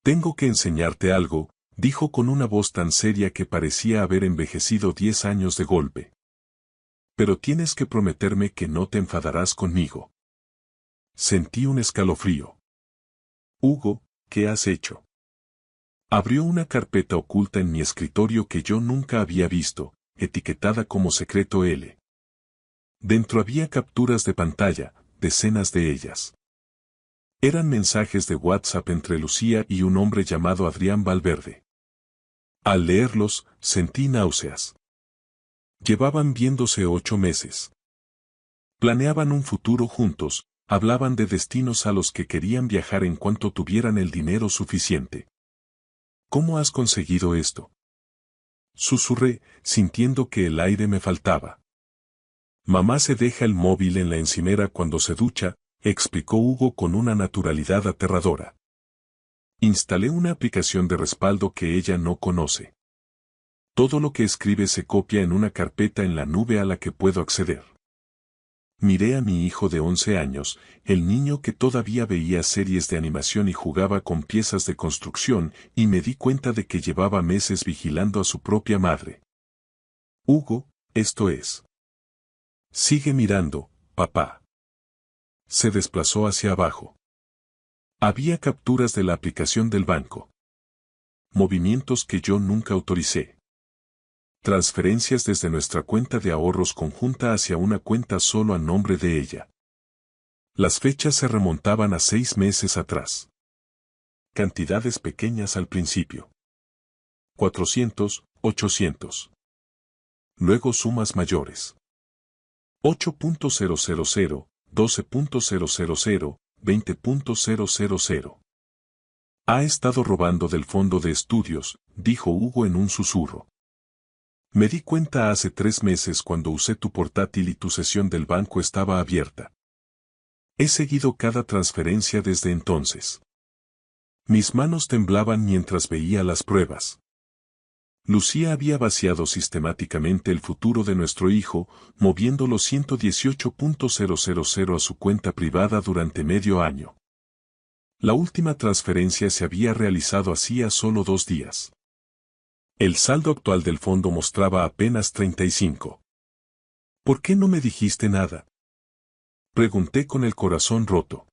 «Tengo que enseñarte algo», dijo con una voz tan seria que parecía haber envejecido 10 años de golpe. «Pero tienes que prometerme que no te enfadarás conmigo». Sentí un escalofrío. «Hugo, ¿qué has hecho?». Abrió una carpeta oculta en mi escritorio que yo nunca había visto, etiquetada como secreto L. Dentro había capturas de pantalla, decenas de ellas. Eran mensajes de WhatsApp entre Lucía y un hombre llamado Adrián Valverde. Al leerlos, sentí náuseas. Llevaban viéndose 8 meses. Planeaban un futuro juntos, hablaban de destinos a los que querían viajar en cuanto tuvieran el dinero suficiente. «¿Cómo has conseguido esto?», susurré, sintiendo que el aire me faltaba. «Mamá se deja el móvil en la encimera cuando se ducha», explicó Hugo con una naturalidad aterradora. «Instalé una aplicación de respaldo que ella no conoce. Todo lo que escribe se copia en una carpeta en la nube a la que puedo acceder». Miré a mi hijo de 11 años, el niño que todavía veía series de animación y jugaba con piezas de construcción, y me di cuenta de que llevaba meses vigilando a su propia madre. «Hugo, esto es». «Sigue mirando, papá». Se desplazó hacia abajo. Había capturas de la aplicación del banco. Movimientos que yo nunca autoricé. Transferencias desde nuestra cuenta de ahorros conjunta hacia una cuenta solo a nombre de ella. Las fechas se remontaban a 6 meses atrás. Cantidades pequeñas al principio. 400, 800. Luego sumas mayores. 8.000, 12.000, 20.000. «Ha estado robando del fondo de estudios», dijo Hugo en un susurro. «Me di cuenta hace 3 meses cuando usé tu portátil y tu sesión del banco estaba abierta. He seguido cada transferencia desde entonces». Mis manos temblaban mientras veía las pruebas. Lucía había vaciado sistemáticamente el futuro de nuestro hijo, moviendo los 118.000 a su cuenta privada durante medio año. La última transferencia se había realizado hacía solo 2 días. El saldo actual del fondo mostraba apenas 35. ¿Por qué no me dijiste nada? Pregunté con el corazón roto.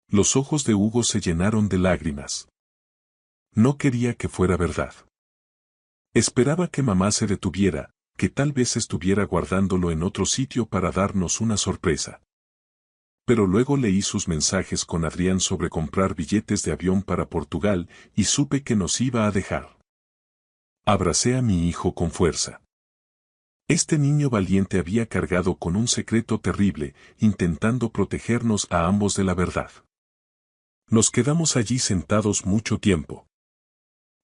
Los ojos de Hugo se llenaron de lágrimas. No quería que fuera verdad. Esperaba que mamá se detuviera, que tal vez estuviera guardándolo en otro sitio para darnos una sorpresa. Pero luego leí sus mensajes con Adrián sobre comprar billetes de avión para Portugal y supe que nos iba a dejar. Abracé a mi hijo con fuerza. Este niño valiente había cargado con un secreto terrible, intentando protegernos a ambos de la verdad. Nos quedamos allí sentados mucho tiempo.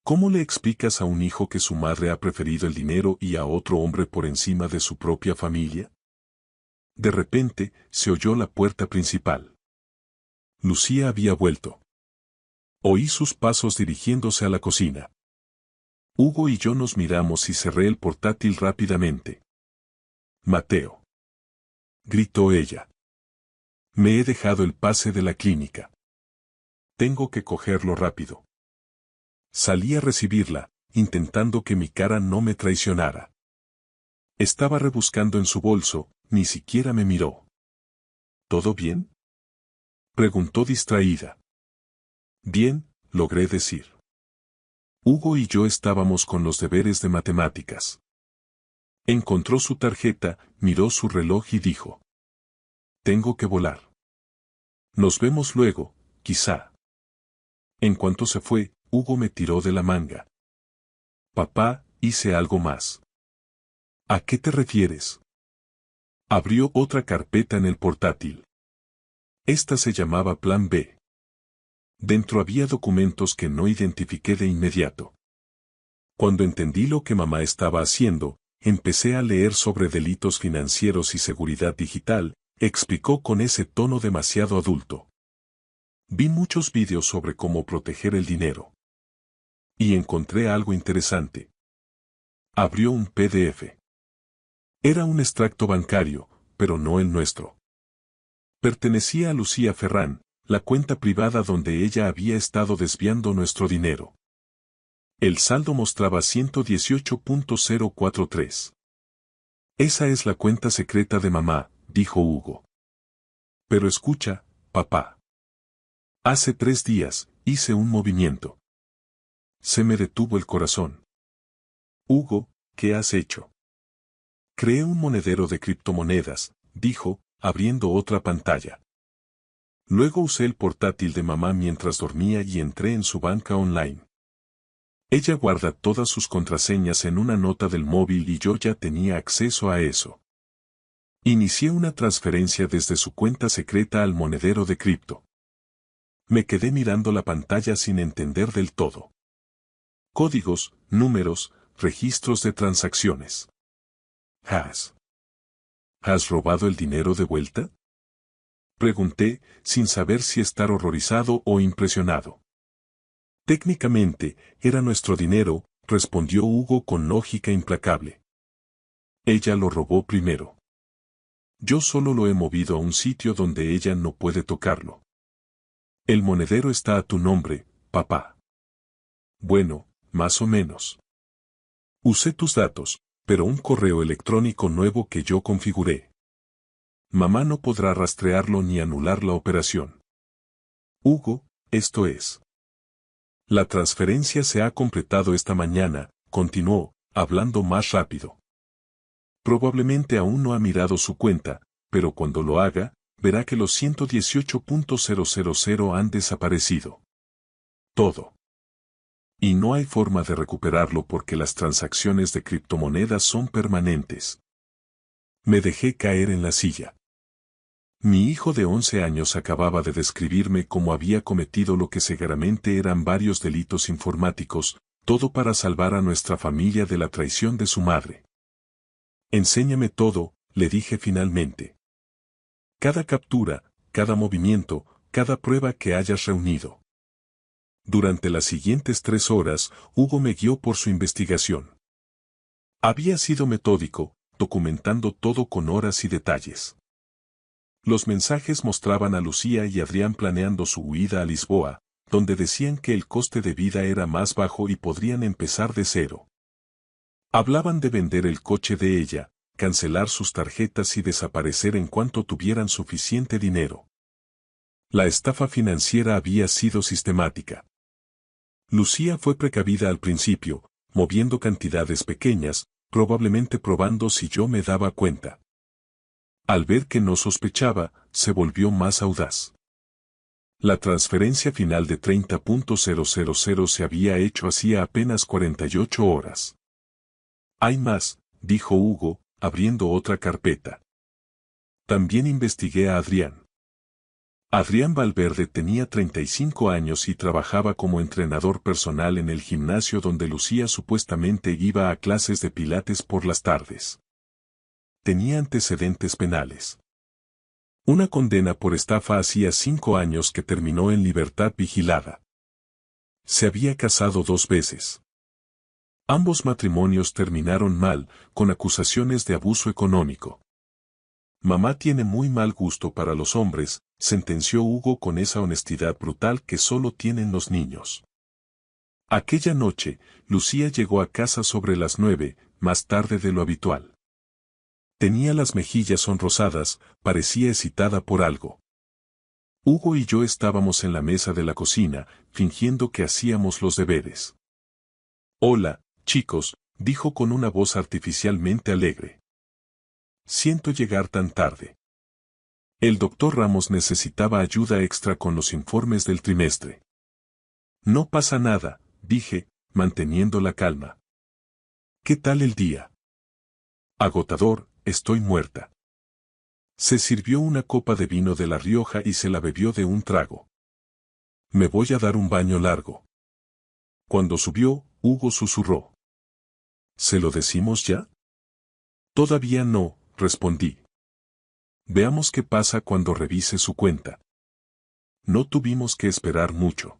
¿Cómo le explicas a un hijo que su madre ha preferido el dinero y a otro hombre por encima de su propia familia? De repente, se oyó la puerta principal. Lucía había vuelto. Oí sus pasos dirigiéndose a la cocina. Hugo y yo nos miramos y cerré el portátil rápidamente. Mateo. Gritó ella. Me he dejado el pase de la clínica. Tengo que cogerlo rápido. Salí a recibirla, intentando que mi cara no me traicionara. Estaba rebuscando en su bolso, ni siquiera me miró. ¿Todo bien? Preguntó distraída. Bien, logré decir. Hugo y yo estábamos con los deberes de matemáticas. Encontró su tarjeta, miró su reloj y dijo. Tengo que volar. Nos vemos luego, quizá. En cuanto se fue, Hugo me tiró de la manga. Papá, hice algo más. ¿A qué te refieres? Abrió otra carpeta en el portátil. Esta se llamaba Plan B. Dentro había documentos que no identifiqué de inmediato. Cuando entendí lo que mamá estaba haciendo, empecé a leer sobre delitos financieros y seguridad digital, explicó con ese tono demasiado adulto. Vi muchos vídeos sobre cómo proteger el dinero. Y encontré algo interesante. Abrió un PDF. Era un extracto bancario, pero no el nuestro. Pertenecía a Lucía Ferrán, la cuenta privada donde ella había estado desviando nuestro dinero. El saldo mostraba 118.043. Esa es la cuenta secreta de mamá, dijo Hugo. Pero escucha, papá. Hace 3 días, hice un movimiento. Se me detuvo el corazón. Hugo, ¿qué has hecho? Creé un monedero de criptomonedas, dijo, abriendo otra pantalla. Luego usé el portátil de mamá mientras dormía y entré en su banca online. Ella guarda todas sus contraseñas en una nota del móvil y yo ya tenía acceso a eso. Inicié una transferencia desde su cuenta secreta al monedero de cripto. Me quedé mirando la pantalla sin entender del todo. Códigos, números, registros de transacciones. ¿Has robado el dinero de vuelta? Pregunté, sin saber si estar horrorizado o impresionado. Técnicamente, era nuestro dinero, respondió Hugo con lógica implacable. Ella lo robó primero. Yo solo lo he movido a un sitio donde ella no puede tocarlo. El monedero está a tu nombre, papá. Bueno, más o menos. Usé tus datos, pero un correo electrónico nuevo que yo configuré. Mamá no podrá rastrearlo ni anular la operación. Hugo, esto es. La transferencia se ha completado esta mañana, continuó, hablando más rápido. Probablemente aún no ha mirado su cuenta, pero cuando lo haga, verá que los 118.000 han desaparecido. Todo. Y no hay forma de recuperarlo porque las transacciones de criptomonedas son permanentes. Me dejé caer en la silla. Mi hijo de 11 años acababa de describirme cómo había cometido lo que seguramente eran varios delitos informáticos, todo para salvar a nuestra familia de la traición de su madre. Enséñame todo, le dije finalmente. Cada captura, cada movimiento, cada prueba que hayas reunido. Durante las siguientes 3 horas, Hugo me guió por su investigación. Había sido metódico, documentando todo con horas y detalles. Los mensajes mostraban a Lucía y Adrián planeando su huida a Lisboa, donde decían que el coste de vida era más bajo y podrían empezar de cero. Hablaban de vender el coche de ella, cancelar sus tarjetas y desaparecer en cuanto tuvieran suficiente dinero. La estafa financiera había sido sistemática. Lucía fue precavida al principio, moviendo cantidades pequeñas, probablemente probando si yo me daba cuenta. Al ver que no sospechaba, se volvió más audaz. La transferencia final de 30.000 se había hecho hacía apenas 48 horas. Hay más, dijo Hugo, abriendo otra carpeta. También investigué a Adrián. Adrián Valverde tenía 35 años y trabajaba como entrenador personal en el gimnasio donde Lucía supuestamente iba a clases de pilates por las tardes. Tenía antecedentes penales. Una condena por estafa hacía 5 años que terminó en libertad vigilada. Se había casado 2 veces. Ambos matrimonios terminaron mal, con acusaciones de abuso económico. Mamá tiene muy mal gusto para los hombres, sentenció Hugo con esa honestidad brutal que solo tienen los niños. Aquella noche, Lucía llegó a casa sobre las 9, más tarde de lo habitual. Tenía las mejillas sonrosadas, parecía excitada por algo. Hugo y yo estábamos en la mesa de la cocina, fingiendo que hacíamos los deberes. Hola, chicos, dijo con una voz artificialmente alegre. Siento llegar tan tarde. El doctor Ramos necesitaba ayuda extra con los informes del trimestre. No pasa nada, dije, manteniendo la calma. ¿Qué tal el día? Agotador, estoy muerta. Se sirvió una copa de vino de La Rioja y se la bebió de un trago. Me voy a dar un baño largo. Cuando subió, Hugo susurró. ¿Se lo decimos ya? Todavía no, respondí. Veamos qué pasa cuando revise su cuenta. No tuvimos que esperar mucho.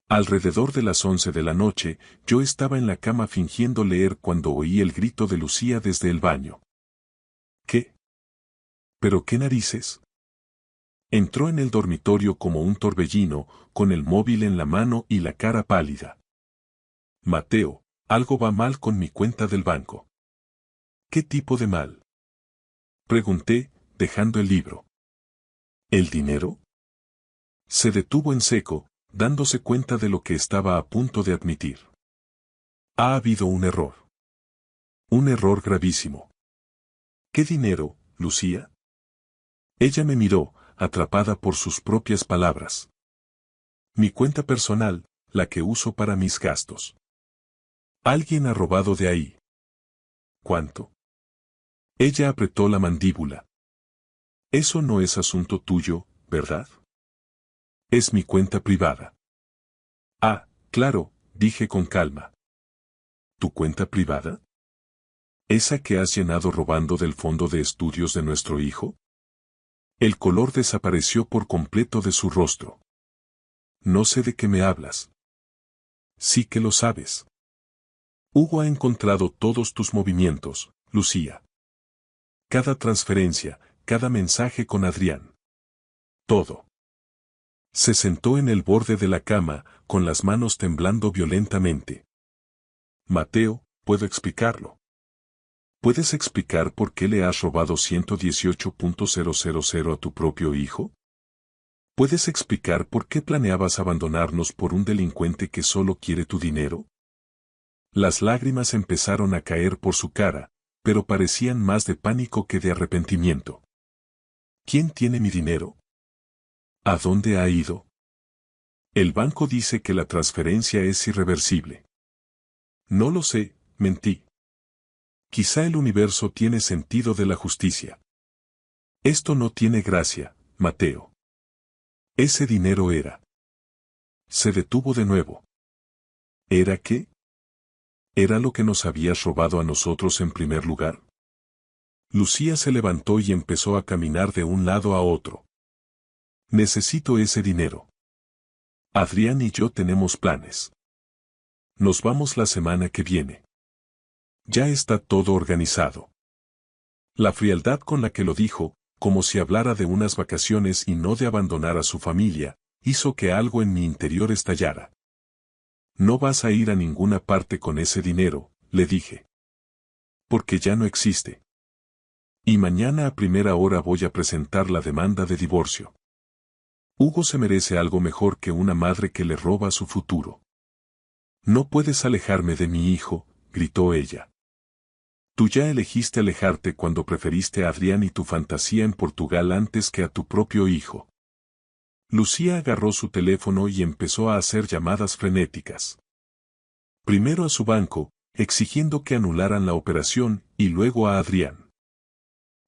Alrededor de las 11 de la noche, yo estaba en la cama fingiendo leer cuando oí el grito de Lucía desde el baño. ¿Qué? ¿Pero qué narices? Entró en el dormitorio como un torbellino, con el móvil en la mano y la cara pálida. Mateo, algo va mal con mi cuenta del banco. ¿Qué tipo de mal? Pregunté, dejando el libro. ¿El dinero? Se detuvo en seco, dándose cuenta de lo que estaba a punto de admitir. Ha habido un error. Un error gravísimo. ¿Qué dinero, Lucía? Ella me miró, atrapada por sus propias palabras. Mi cuenta personal, la que uso para mis gastos. Alguien ha robado de ahí. ¿Cuánto? Ella apretó la mandíbula. Eso no es asunto tuyo, ¿verdad? Es mi cuenta privada. Ah, claro, dije con calma. ¿Tu cuenta privada? ¿Esa que has llenado robando del fondo de estudios de nuestro hijo? El color desapareció por completo de su rostro. No sé de qué me hablas. Sí que lo sabes. Hugo ha encontrado todos tus movimientos, Lucía. Cada transferencia, cada mensaje con Adrián. Todo. Se sentó en el borde de la cama, con las manos temblando violentamente. Mateo, puedo explicarlo. ¿Puedes explicar por qué le has robado 118.000 a tu propio hijo? ¿Puedes explicar por qué planeabas abandonarnos por un delincuente que solo quiere tu dinero? Las lágrimas empezaron a caer por su cara, pero parecían más de pánico que de arrepentimiento. ¿Quién tiene mi dinero? ¿A dónde ha ido? El banco dice que la transferencia es irreversible. No lo sé, mentí. Quizá el universo tiene sentido de la justicia. Esto no tiene gracia, Mateo. Ese dinero era. Se detuvo de nuevo. ¿Era qué? ¿Era lo que nos habías robado a nosotros en primer lugar? Lucía se levantó y empezó a caminar de un lado a otro. Necesito ese dinero. Adrián y yo tenemos planes. Nos vamos la semana que viene. Ya está todo organizado. La frialdad con la que lo dijo, como si hablara de unas vacaciones y no de abandonar a su familia, hizo que algo en mi interior estallara. No vas a ir a ninguna parte con ese dinero, le dije. Porque ya no existe. Y mañana a primera hora voy a presentar la demanda de divorcio. Hugo se merece algo mejor que una madre que le roba su futuro. No puedes alejarme de mi hijo, gritó ella. Tú ya elegiste alejarte cuando preferiste a Adrián y tu fantasía en Portugal antes que a tu propio hijo. Lucía agarró su teléfono y empezó a hacer llamadas frenéticas. Primero a su banco, exigiendo que anularan la operación, y luego a Adrián.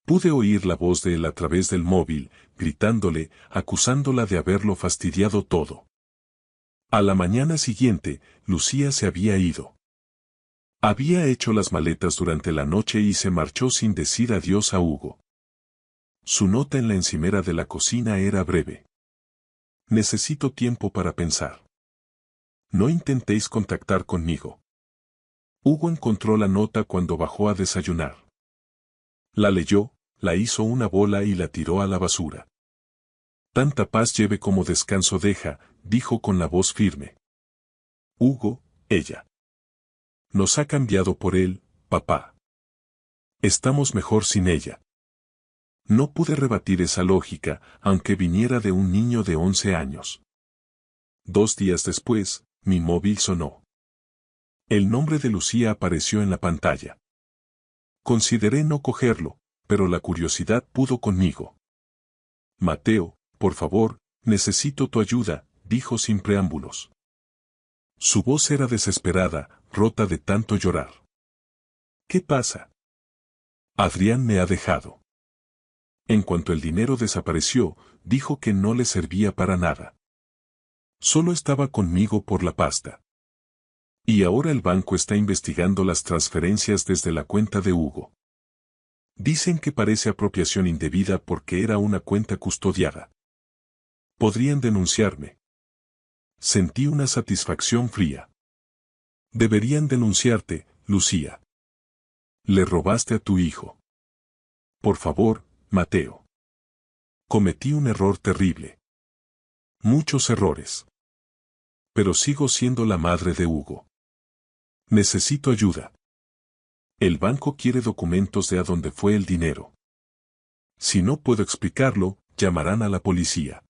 Pude oír la voz de él a través del móvil, gritándole, acusándola de haberlo fastidiado todo. A la mañana siguiente, Lucía se había ido. Había hecho las maletas durante la noche y se marchó sin decir adiós a Hugo. Su nota en la encimera de la cocina era breve. Necesito tiempo para pensar. No intentéis contactar conmigo. Hugo encontró la nota cuando bajó a desayunar. La leyó, la hizo una bola y la tiró a la basura. Tanta paz lleve como descanso deja, dijo con la voz firme. Hugo, ella. Nos ha cambiado por él, papá. Estamos mejor sin ella. No pude rebatir esa lógica, aunque viniera de un niño de 11 años. 2 días después, mi móvil sonó. El nombre de Lucía apareció en la pantalla. Consideré no cogerlo, pero la curiosidad pudo conmigo. Mateo, por favor, necesito tu ayuda, dijo sin preámbulos. Su voz era desesperada, rota de tanto llorar. ¿Qué pasa? Adrián me ha dejado. En cuanto el dinero desapareció, dijo que no le servía para nada. Solo estaba conmigo por la pasta. Y ahora el banco está investigando las transferencias desde la cuenta de Hugo. Dicen que parece apropiación indebida porque era una cuenta custodiada. Podrían denunciarme. Sentí una satisfacción fría. Deberían denunciarte, Lucía. Le robaste a tu hijo. Por favor, Mateo. Cometí un error terrible. Muchos errores. Pero sigo siendo la madre de Hugo. Necesito ayuda. El banco quiere documentos de a dónde fue el dinero. Si no puedo explicarlo, llamarán a la policía.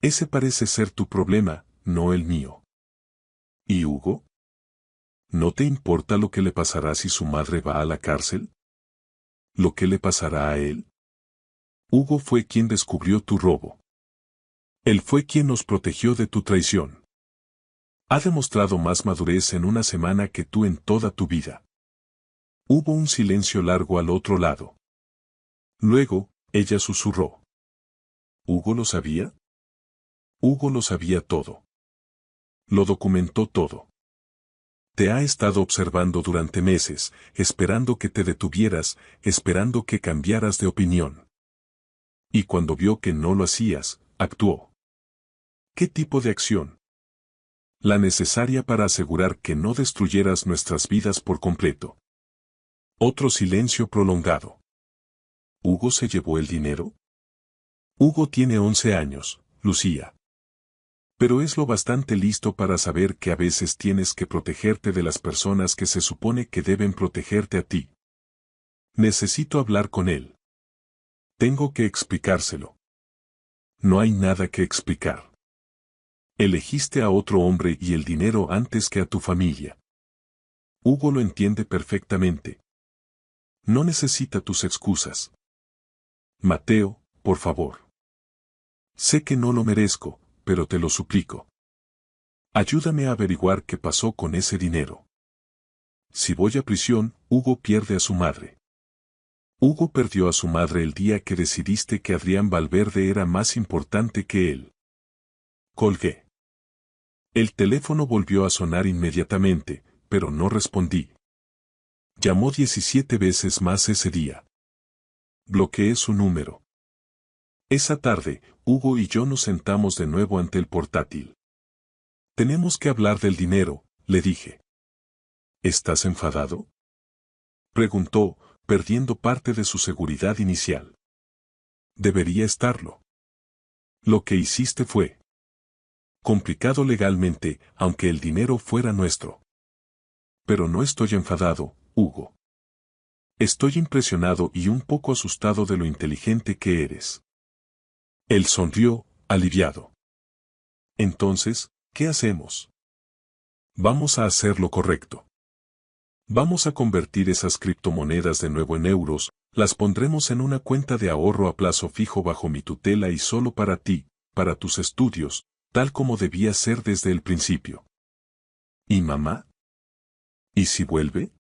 Ese parece ser tu problema, no el mío. ¿Y Hugo? ¿No te importa lo que le pasará si su madre va a la cárcel? ¿Lo que le pasará a él? Hugo fue quien descubrió tu robo. Él fue quien nos protegió de tu traición. Ha demostrado más madurez en una semana que tú en toda tu vida. Hubo un silencio largo al otro lado. Luego, ella susurró. ¿Hugo lo sabía? Hugo lo sabía todo. Lo documentó todo. Te ha estado observando durante meses, esperando que te detuvieras, esperando que cambiaras de opinión. Y cuando vio que no lo hacías, actuó. ¿Qué tipo de acción? La necesaria para asegurar que no destruyeras nuestras vidas por completo. Otro silencio prolongado. ¿Hugo se llevó el dinero? Hugo tiene 11 años, Lucía. Pero es lo bastante listo para saber que a veces tienes que protegerte de las personas que se supone que deben protegerte a ti. Necesito hablar con él. Tengo que explicárselo. No hay nada que explicar. Elegiste a otro hombre y el dinero antes que a tu familia. Hugo lo entiende perfectamente. No necesita tus excusas. Mateo, por favor. Sé que no lo merezco, pero te lo suplico. Ayúdame a averiguar qué pasó con ese dinero. Si voy a prisión, Hugo pierde a su madre. Hugo perdió a su madre el día que decidiste que Adrián Valverde era más importante que él. Colgué. El teléfono volvió a sonar inmediatamente, pero no respondí. Llamó 17 veces más ese día. Bloqueé su número. Esa tarde, Hugo y yo nos sentamos de nuevo ante el portátil. Tenemos que hablar del dinero, le dije. ¿Estás enfadado?, preguntó, perdiendo parte de su seguridad inicial. Debería estarlo. Lo que hiciste fue complicado legalmente, aunque el dinero fuera nuestro. Pero no estoy enfadado, Hugo. Estoy impresionado y un poco asustado de lo inteligente que eres. Él sonrió, aliviado. Entonces, ¿qué hacemos? Vamos a hacer lo correcto. Vamos a convertir esas criptomonedas de nuevo en euros, las pondremos en una cuenta de ahorro a plazo fijo bajo mi tutela y solo para ti, para tus estudios, tal como debía ser desde el principio. ¿Y mamá? ¿Y si vuelve?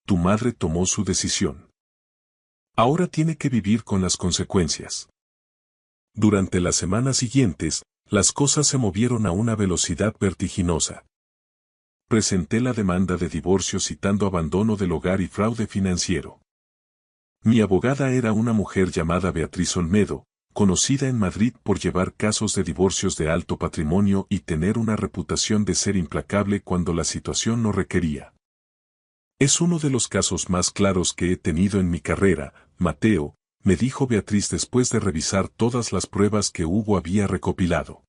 Tu madre tomó su decisión. Ahora tiene que vivir con las consecuencias. Durante las semanas siguientes, las cosas se movieron a una velocidad vertiginosa. Presenté la demanda de divorcio citando abandono del hogar y fraude financiero. Mi abogada era una mujer llamada Beatriz Olmedo, conocida en Madrid por llevar casos de divorcios de alto patrimonio y tener una reputación de ser implacable cuando la situación lo requería. Es uno de los casos más claros que he tenido en mi carrera, Mateo, me dijo Beatriz después de revisar todas las pruebas que Hugo había recopilado.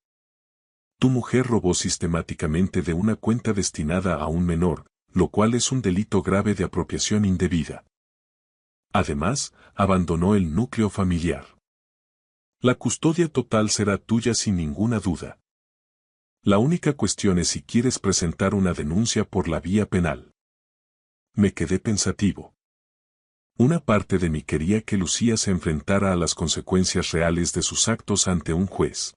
Tu mujer robó sistemáticamente de una cuenta destinada a un menor, lo cual es un delito grave de apropiación indebida. Además, abandonó el núcleo familiar. La custodia total será tuya sin ninguna duda. La única cuestión es si quieres presentar una denuncia por la vía penal. Me quedé pensativo. Una parte de mí quería que Lucía se enfrentara a las consecuencias reales de sus actos ante un juez.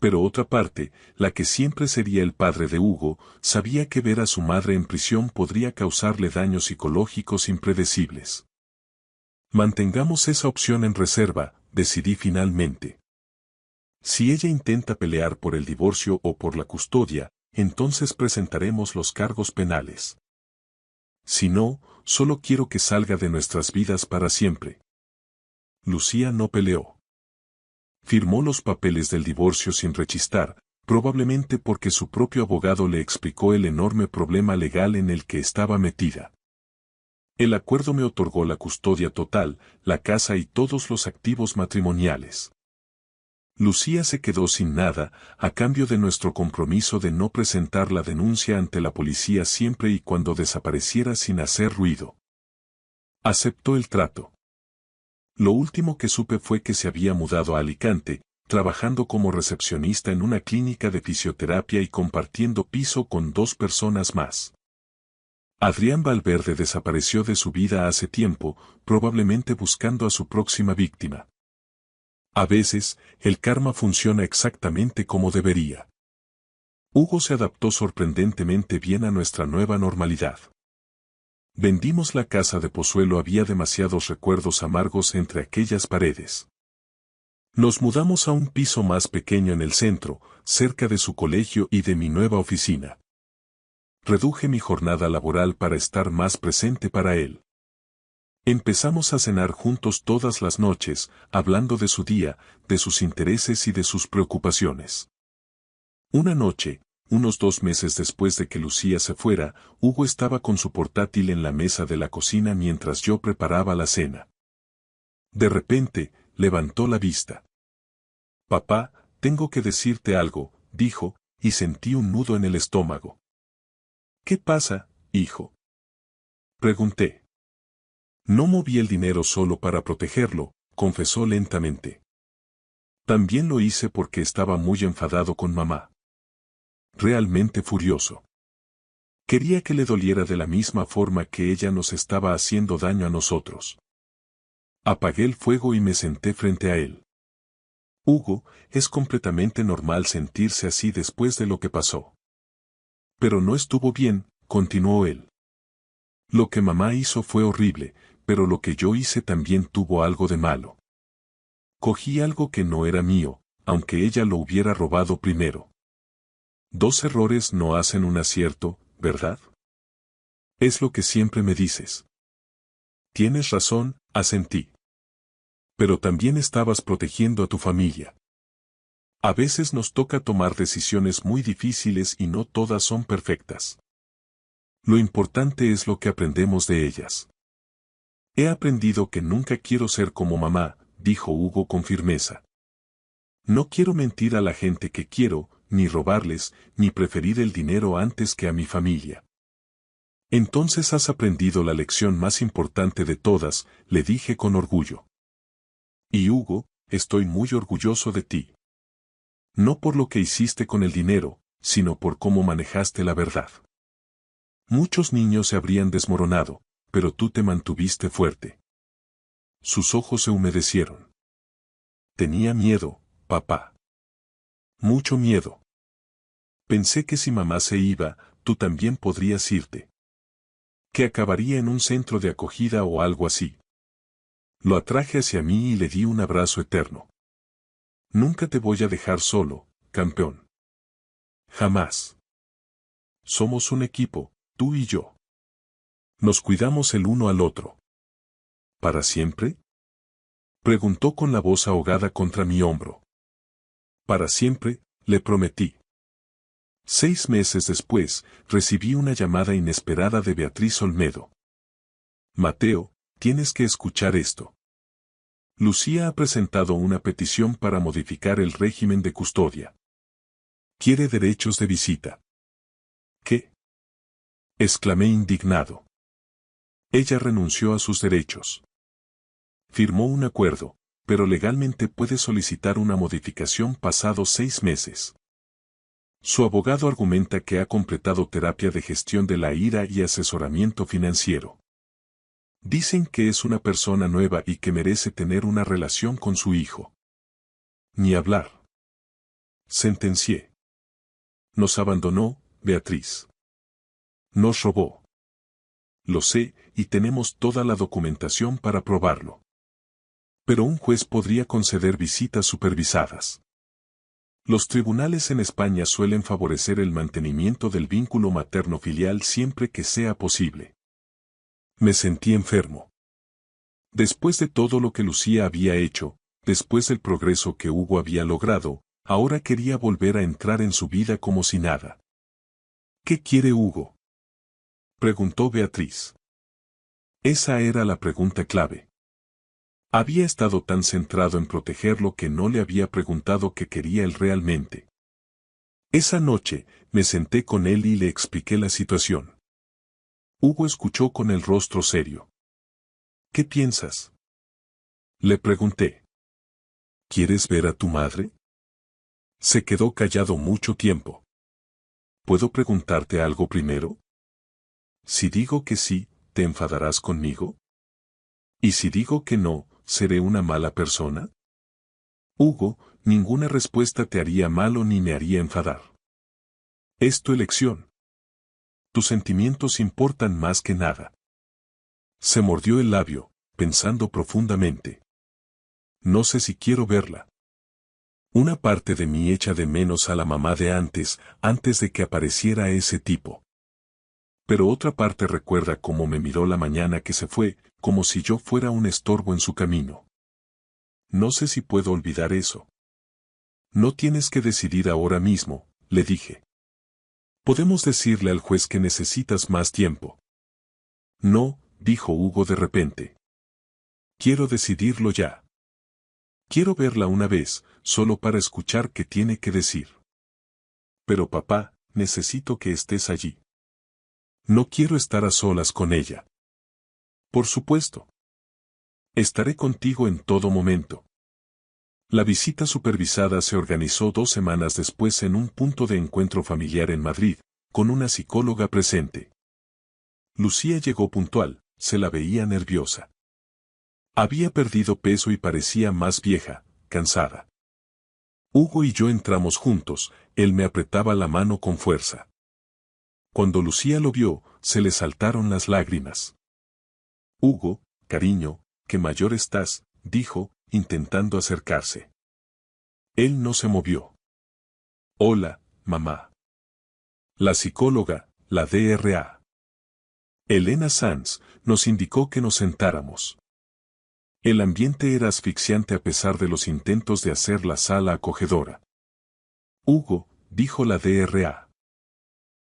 Pero otra parte, la que siempre sería el padre de Hugo, sabía que ver a su madre en prisión podría causarle daños psicológicos impredecibles. Mantengamos esa opción en reserva, decidí finalmente. Si ella intenta pelear por el divorcio o por la custodia, entonces presentaremos los cargos penales. Si no, solo quiero que salga de nuestras vidas para siempre. Lucía no peleó. Firmó los papeles del divorcio sin rechistar, probablemente porque su propio abogado le explicó el enorme problema legal en el que estaba metida. El acuerdo me otorgó la custodia total, la casa y todos los activos matrimoniales. Lucía se quedó sin nada, a cambio de nuestro compromiso de no presentar la denuncia ante la policía siempre y cuando desapareciera sin hacer ruido. Aceptó el trato. Lo último que supe fue que se había mudado a Alicante, trabajando como recepcionista en una clínica de fisioterapia y compartiendo piso con 2 personas más. Adrián Valverde desapareció de su vida hace tiempo, probablemente buscando a su próxima víctima. A veces, el karma funciona exactamente como debería. Hugo se adaptó sorprendentemente bien a nuestra nueva normalidad. Vendimos la casa de Pozuelo, había demasiados recuerdos amargos entre aquellas paredes. Nos mudamos a un piso más pequeño en el centro, cerca de su colegio y de mi nueva oficina. Reduje mi jornada laboral para estar más presente para él. Empezamos a cenar juntos todas las noches, hablando de su día, de sus intereses y de sus preocupaciones. Una noche, unos 2 meses después de que Lucía se fuera, Hugo estaba con su portátil en la mesa de la cocina mientras yo preparaba la cena. De repente, levantó la vista. Papá, tengo que decirte algo, dijo, y sentí un nudo en el estómago. ¿Qué pasa, hijo?, pregunté. No moví el dinero solo para protegerlo, confesó lentamente. También lo hice porque estaba muy enfadado con mamá. Realmente furioso. Quería que le doliera de la misma forma que ella nos estaba haciendo daño a nosotros. Apagué el fuego y me senté frente a él. Hugo, es completamente normal sentirse así después de lo que pasó. Pero no estuvo bien, continuó él. Lo que mamá hizo fue horrible, pero lo que yo hice también tuvo algo de malo. Cogí algo que no era mío, aunque ella lo hubiera robado primero. 2 errores no hacen un acierto, ¿verdad? Es lo que siempre me dices. Tienes razón, asentí. Pero también estabas protegiendo a tu familia. A veces nos toca tomar decisiones muy difíciles y no todas son perfectas. Lo importante es lo que aprendemos de ellas. He aprendido que nunca quiero ser como mamá, dijo Hugo con firmeza. No quiero mentir a la gente que quiero, ni robarles, ni preferir el dinero antes que a mi familia. Entonces has aprendido la lección más importante de todas, le dije con orgullo. Y Hugo, estoy muy orgulloso de ti. No por lo que hiciste con el dinero, sino por cómo manejaste la verdad. Muchos niños se habrían desmoronado, pero tú te mantuviste fuerte. Sus ojos se humedecieron. Tenía miedo, papá. Mucho miedo. Pensé que si mamá se iba, tú también podrías irte. Que acabaría en un centro de acogida o algo así. Lo atraje hacia mí y le di un abrazo eterno. Nunca te voy a dejar solo, campeón. Jamás. Somos un equipo, tú y yo. Nos cuidamos el uno al otro. ¿Para siempre? Preguntó con la voz ahogada contra mi hombro. Para siempre, le prometí. 6 meses después, recibí una llamada inesperada de Beatriz Olmedo. Mateo, tienes que escuchar esto. Lucía ha presentado una petición para modificar el régimen de custodia. Quiere derechos de visita. ¿Qué? Exclamé indignado. Ella renunció a sus derechos. Firmó un acuerdo, pero legalmente puede solicitar una modificación pasados 6 meses. Su abogado argumenta que ha completado terapia de gestión de la ira y asesoramiento financiero. Dicen que es una persona nueva y que merece tener una relación con su hijo. Ni hablar. Sentencié. Nos abandonó, Beatriz. Nos robó. Lo sé, y tenemos toda la documentación para probarlo. Pero un juez podría conceder visitas supervisadas. Los tribunales en España suelen favorecer el mantenimiento del vínculo materno-filial siempre que sea posible. Me sentí enfermo. Después de todo lo que Lucía había hecho, después del progreso que Hugo había logrado, ahora quería volver a entrar en su vida como si nada. ¿Qué quiere Hugo?, preguntó Beatriz. Esa era la pregunta clave. Había estado tan centrado en protegerlo que no le había preguntado qué quería él realmente. Esa noche, me senté con él y le expliqué la situación. Hugo escuchó con el rostro serio. ¿Qué piensas?, le pregunté. ¿Quieres ver a tu madre? Se quedó callado mucho tiempo. ¿Puedo preguntarte algo primero? Si digo que sí, ¿te enfadarás conmigo? ¿Y si digo que no, seré una mala persona? Hugo, ninguna respuesta te haría malo ni me haría enfadar. Es tu elección. Tus sentimientos importan más que nada. Se mordió el labio, pensando profundamente. No sé si quiero verla. Una parte de mí echa de menos a la mamá de antes de que apareciera ese tipo. Pero otra parte recuerda cómo me miró la mañana que se fue, como si yo fuera un estorbo en su camino. No sé si puedo olvidar eso. No tienes que decidir ahora mismo, le dije. Podemos decirle al juez que necesitas más tiempo. No, dijo Hugo de repente. Quiero decidirlo ya. Quiero verla una vez, solo para escuchar qué tiene que decir. Pero papá, necesito que estés allí. No quiero estar a solas con ella. Por supuesto. Estaré contigo en todo momento. La visita supervisada se organizó 2 semanas después en un punto de encuentro familiar en Madrid, con una psicóloga presente. Lucía llegó puntual, se la veía nerviosa. Había perdido peso y parecía más vieja, cansada. Hugo y yo entramos juntos, él me apretaba la mano con fuerza. Cuando Lucía lo vio, se le saltaron las lágrimas. Hugo, cariño, qué mayor estás, dijo, intentando acercarse. Él no se movió. Hola, mamá. La psicóloga, la DRA. Elena Sanz, nos indicó que nos sentáramos. El ambiente era asfixiante a pesar de los intentos de hacer la sala acogedora. Hugo, dijo la Dra.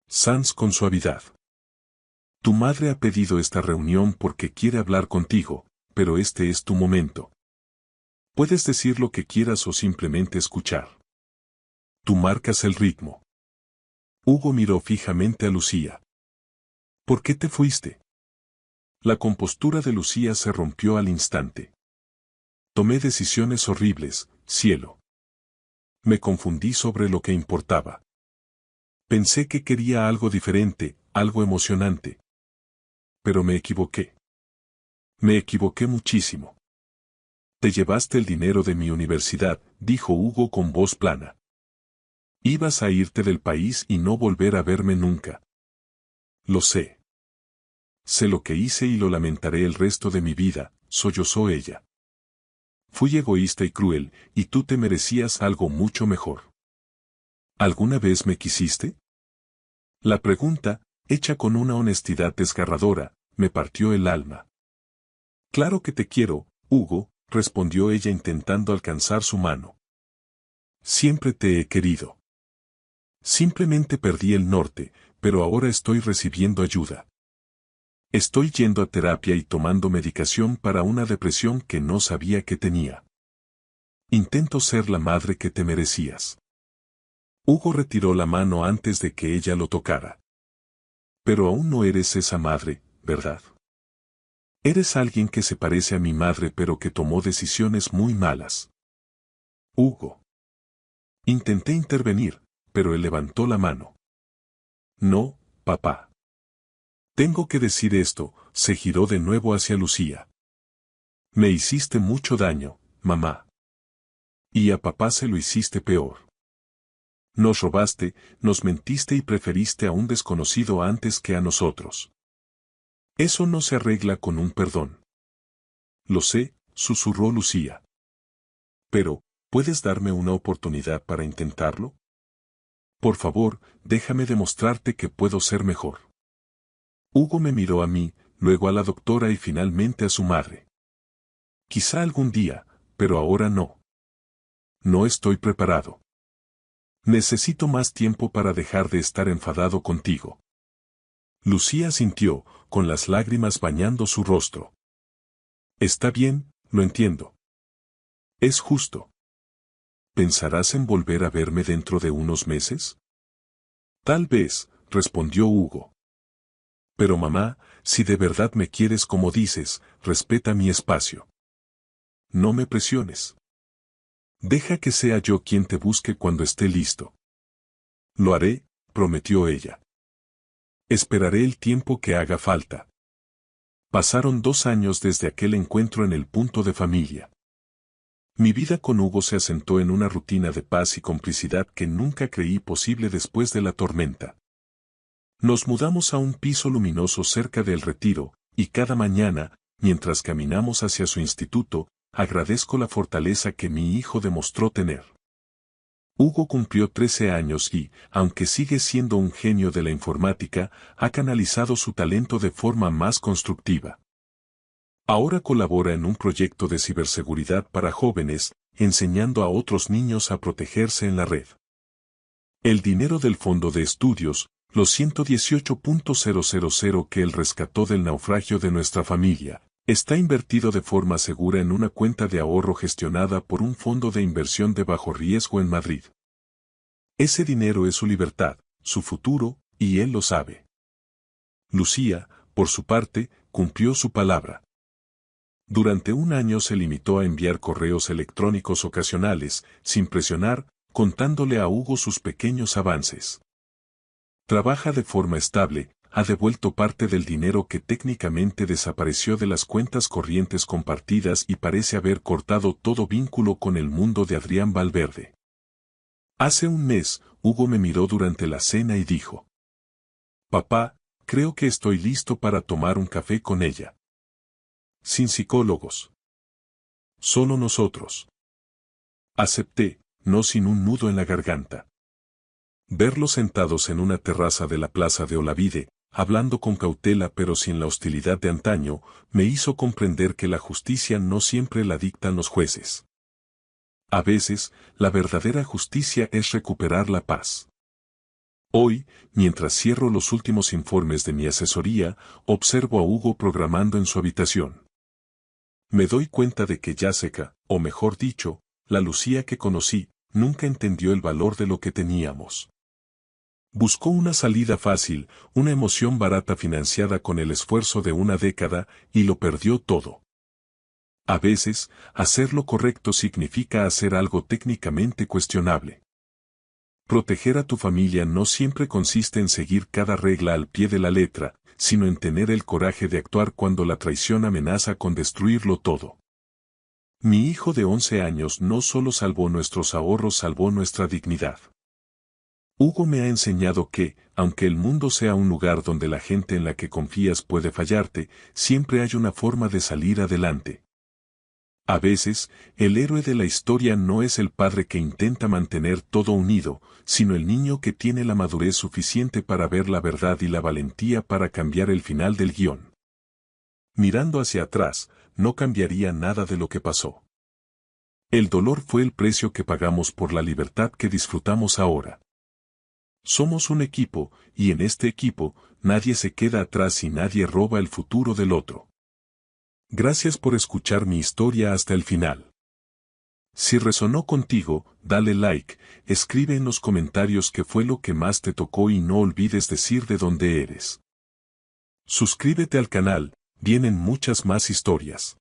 Sanz con suavidad. Tu madre ha pedido esta reunión porque quiere hablar contigo, pero este es tu momento. Puedes decir lo que quieras o simplemente escuchar. Tú marcas el ritmo. Hugo miró fijamente a Lucía. ¿Por qué te fuiste? La compostura de Lucía se rompió al instante. Tomé decisiones horribles, cielo. Me confundí sobre lo que importaba. Pensé que quería algo diferente, algo emocionante. Pero me equivoqué. Me equivoqué muchísimo. Te llevaste el dinero de mi universidad, dijo Hugo con voz plana. Ibas a irte del país y no volver a verme nunca. Lo sé. Sé lo que hice y lo lamentaré el resto de mi vida, sollozó ella. Fui egoísta y cruel, y tú te merecías algo mucho mejor. ¿Alguna vez me quisiste? La pregunta, hecha con una honestidad desgarradora, me partió el alma. Claro que te quiero, Hugo, respondió ella intentando alcanzar su mano. Siempre te he querido. Simplemente perdí el norte, pero ahora estoy recibiendo ayuda. Estoy yendo a terapia y tomando medicación para una depresión que no sabía que tenía. Intento ser la madre que te merecías. Hugo retiró la mano antes de que ella lo tocara. Pero aún no eres esa madre, ¿verdad? Eres alguien que se parece a mi madre pero que tomó decisiones muy malas. Hugo. Intenté intervenir, pero él levantó la mano. No, papá. Tengo que decir esto, se giró de nuevo hacia Lucía. Me hiciste mucho daño, mamá. Y a papá se lo hiciste peor. Nos robaste, nos mentiste y preferiste a un desconocido antes que a nosotros. Eso no se arregla con un perdón. Lo sé, susurró Lucía. Pero, ¿puedes darme una oportunidad para intentarlo? Por favor, déjame demostrarte que puedo ser mejor. Hugo me miró a mí, luego a la doctora y finalmente a su madre. Quizá algún día, pero ahora no. No estoy preparado. Necesito más tiempo para dejar de estar enfadado contigo. Lucía sintió, con las lágrimas bañando su rostro. Está bien, lo entiendo. Es justo. ¿Pensarás en volver a verme dentro de unos meses? Tal vez, respondió Hugo. Pero mamá, si de verdad me quieres como dices, respeta mi espacio. No me presiones. Deja que sea yo quien te busque cuando esté listo. Lo haré, prometió ella. Esperaré el tiempo que haga falta. Pasaron 2 años desde aquel encuentro en el punto de familia. Mi vida con Hugo se asentó en una rutina de paz y complicidad que nunca creí posible después de la tormenta. Nos mudamos a un piso luminoso cerca del Retiro, y cada mañana, mientras caminamos hacia su instituto, agradezco la fortaleza que mi hijo demostró tener. Hugo cumplió 13 años y, aunque sigue siendo un genio de la informática, ha canalizado su talento de forma más constructiva. Ahora colabora en un proyecto de ciberseguridad para jóvenes, enseñando a otros niños a protegerse en la red. El dinero del fondo de estudios, los 118.000 que él rescató del naufragio de nuestra familia, está invertido de forma segura en una cuenta de ahorro gestionada por un fondo de inversión de bajo riesgo en Madrid. Ese dinero es su libertad, su futuro, y él lo sabe. Lucía, por su parte, cumplió su palabra. Durante 1 año se limitó a enviar correos electrónicos ocasionales, sin presionar, contándole a Hugo sus pequeños avances. Trabaja de forma estable, ha devuelto parte del dinero que técnicamente desapareció de las cuentas corrientes compartidas y parece haber cortado todo vínculo con el mundo de Adrián Valverde. Hace 1 mes, Hugo me miró durante la cena y dijo: Papá, creo que estoy listo para tomar un café con ella. Sin psicólogos. Solo nosotros. Acepté, no sin un nudo en la garganta. Verlos sentados en una terraza de la plaza de Olavide, hablando con cautela pero sin la hostilidad de antaño, me hizo comprender que la justicia no siempre la dictan los jueces. A veces, la verdadera justicia es recuperar la paz. Hoy, mientras cierro los últimos informes de mi asesoría, observo a Hugo programando en su habitación. Me doy cuenta de que Jessica, o mejor dicho, la Lucía que conocí, nunca entendió el valor de lo que teníamos. Buscó una salida fácil, una emoción barata financiada con el esfuerzo de una década, y lo perdió todo. A veces, hacer lo correcto significa hacer algo técnicamente cuestionable. Proteger a tu familia no siempre consiste en seguir cada regla al pie de la letra, sino en tener el coraje de actuar cuando la traición amenaza con destruirlo todo. Mi hijo de 11 años no solo salvó nuestros ahorros, salvó nuestra dignidad. Hugo me ha enseñado que, aunque el mundo sea un lugar donde la gente en la que confías puede fallarte, siempre hay una forma de salir adelante. A veces, el héroe de la historia no es el padre que intenta mantener todo unido, sino el niño que tiene la madurez suficiente para ver la verdad y la valentía para cambiar el final del guión. Mirando hacia atrás, no cambiaría nada de lo que pasó. El dolor fue el precio que pagamos por la libertad que disfrutamos ahora. Somos un equipo, y en este equipo, nadie se queda atrás y nadie roba el futuro del otro. Gracias por escuchar mi historia hasta el final. Si resonó contigo, dale like, escribe en los comentarios qué fue lo que más te tocó y no olvides decir de dónde eres. Suscríbete al canal, vienen muchas más historias.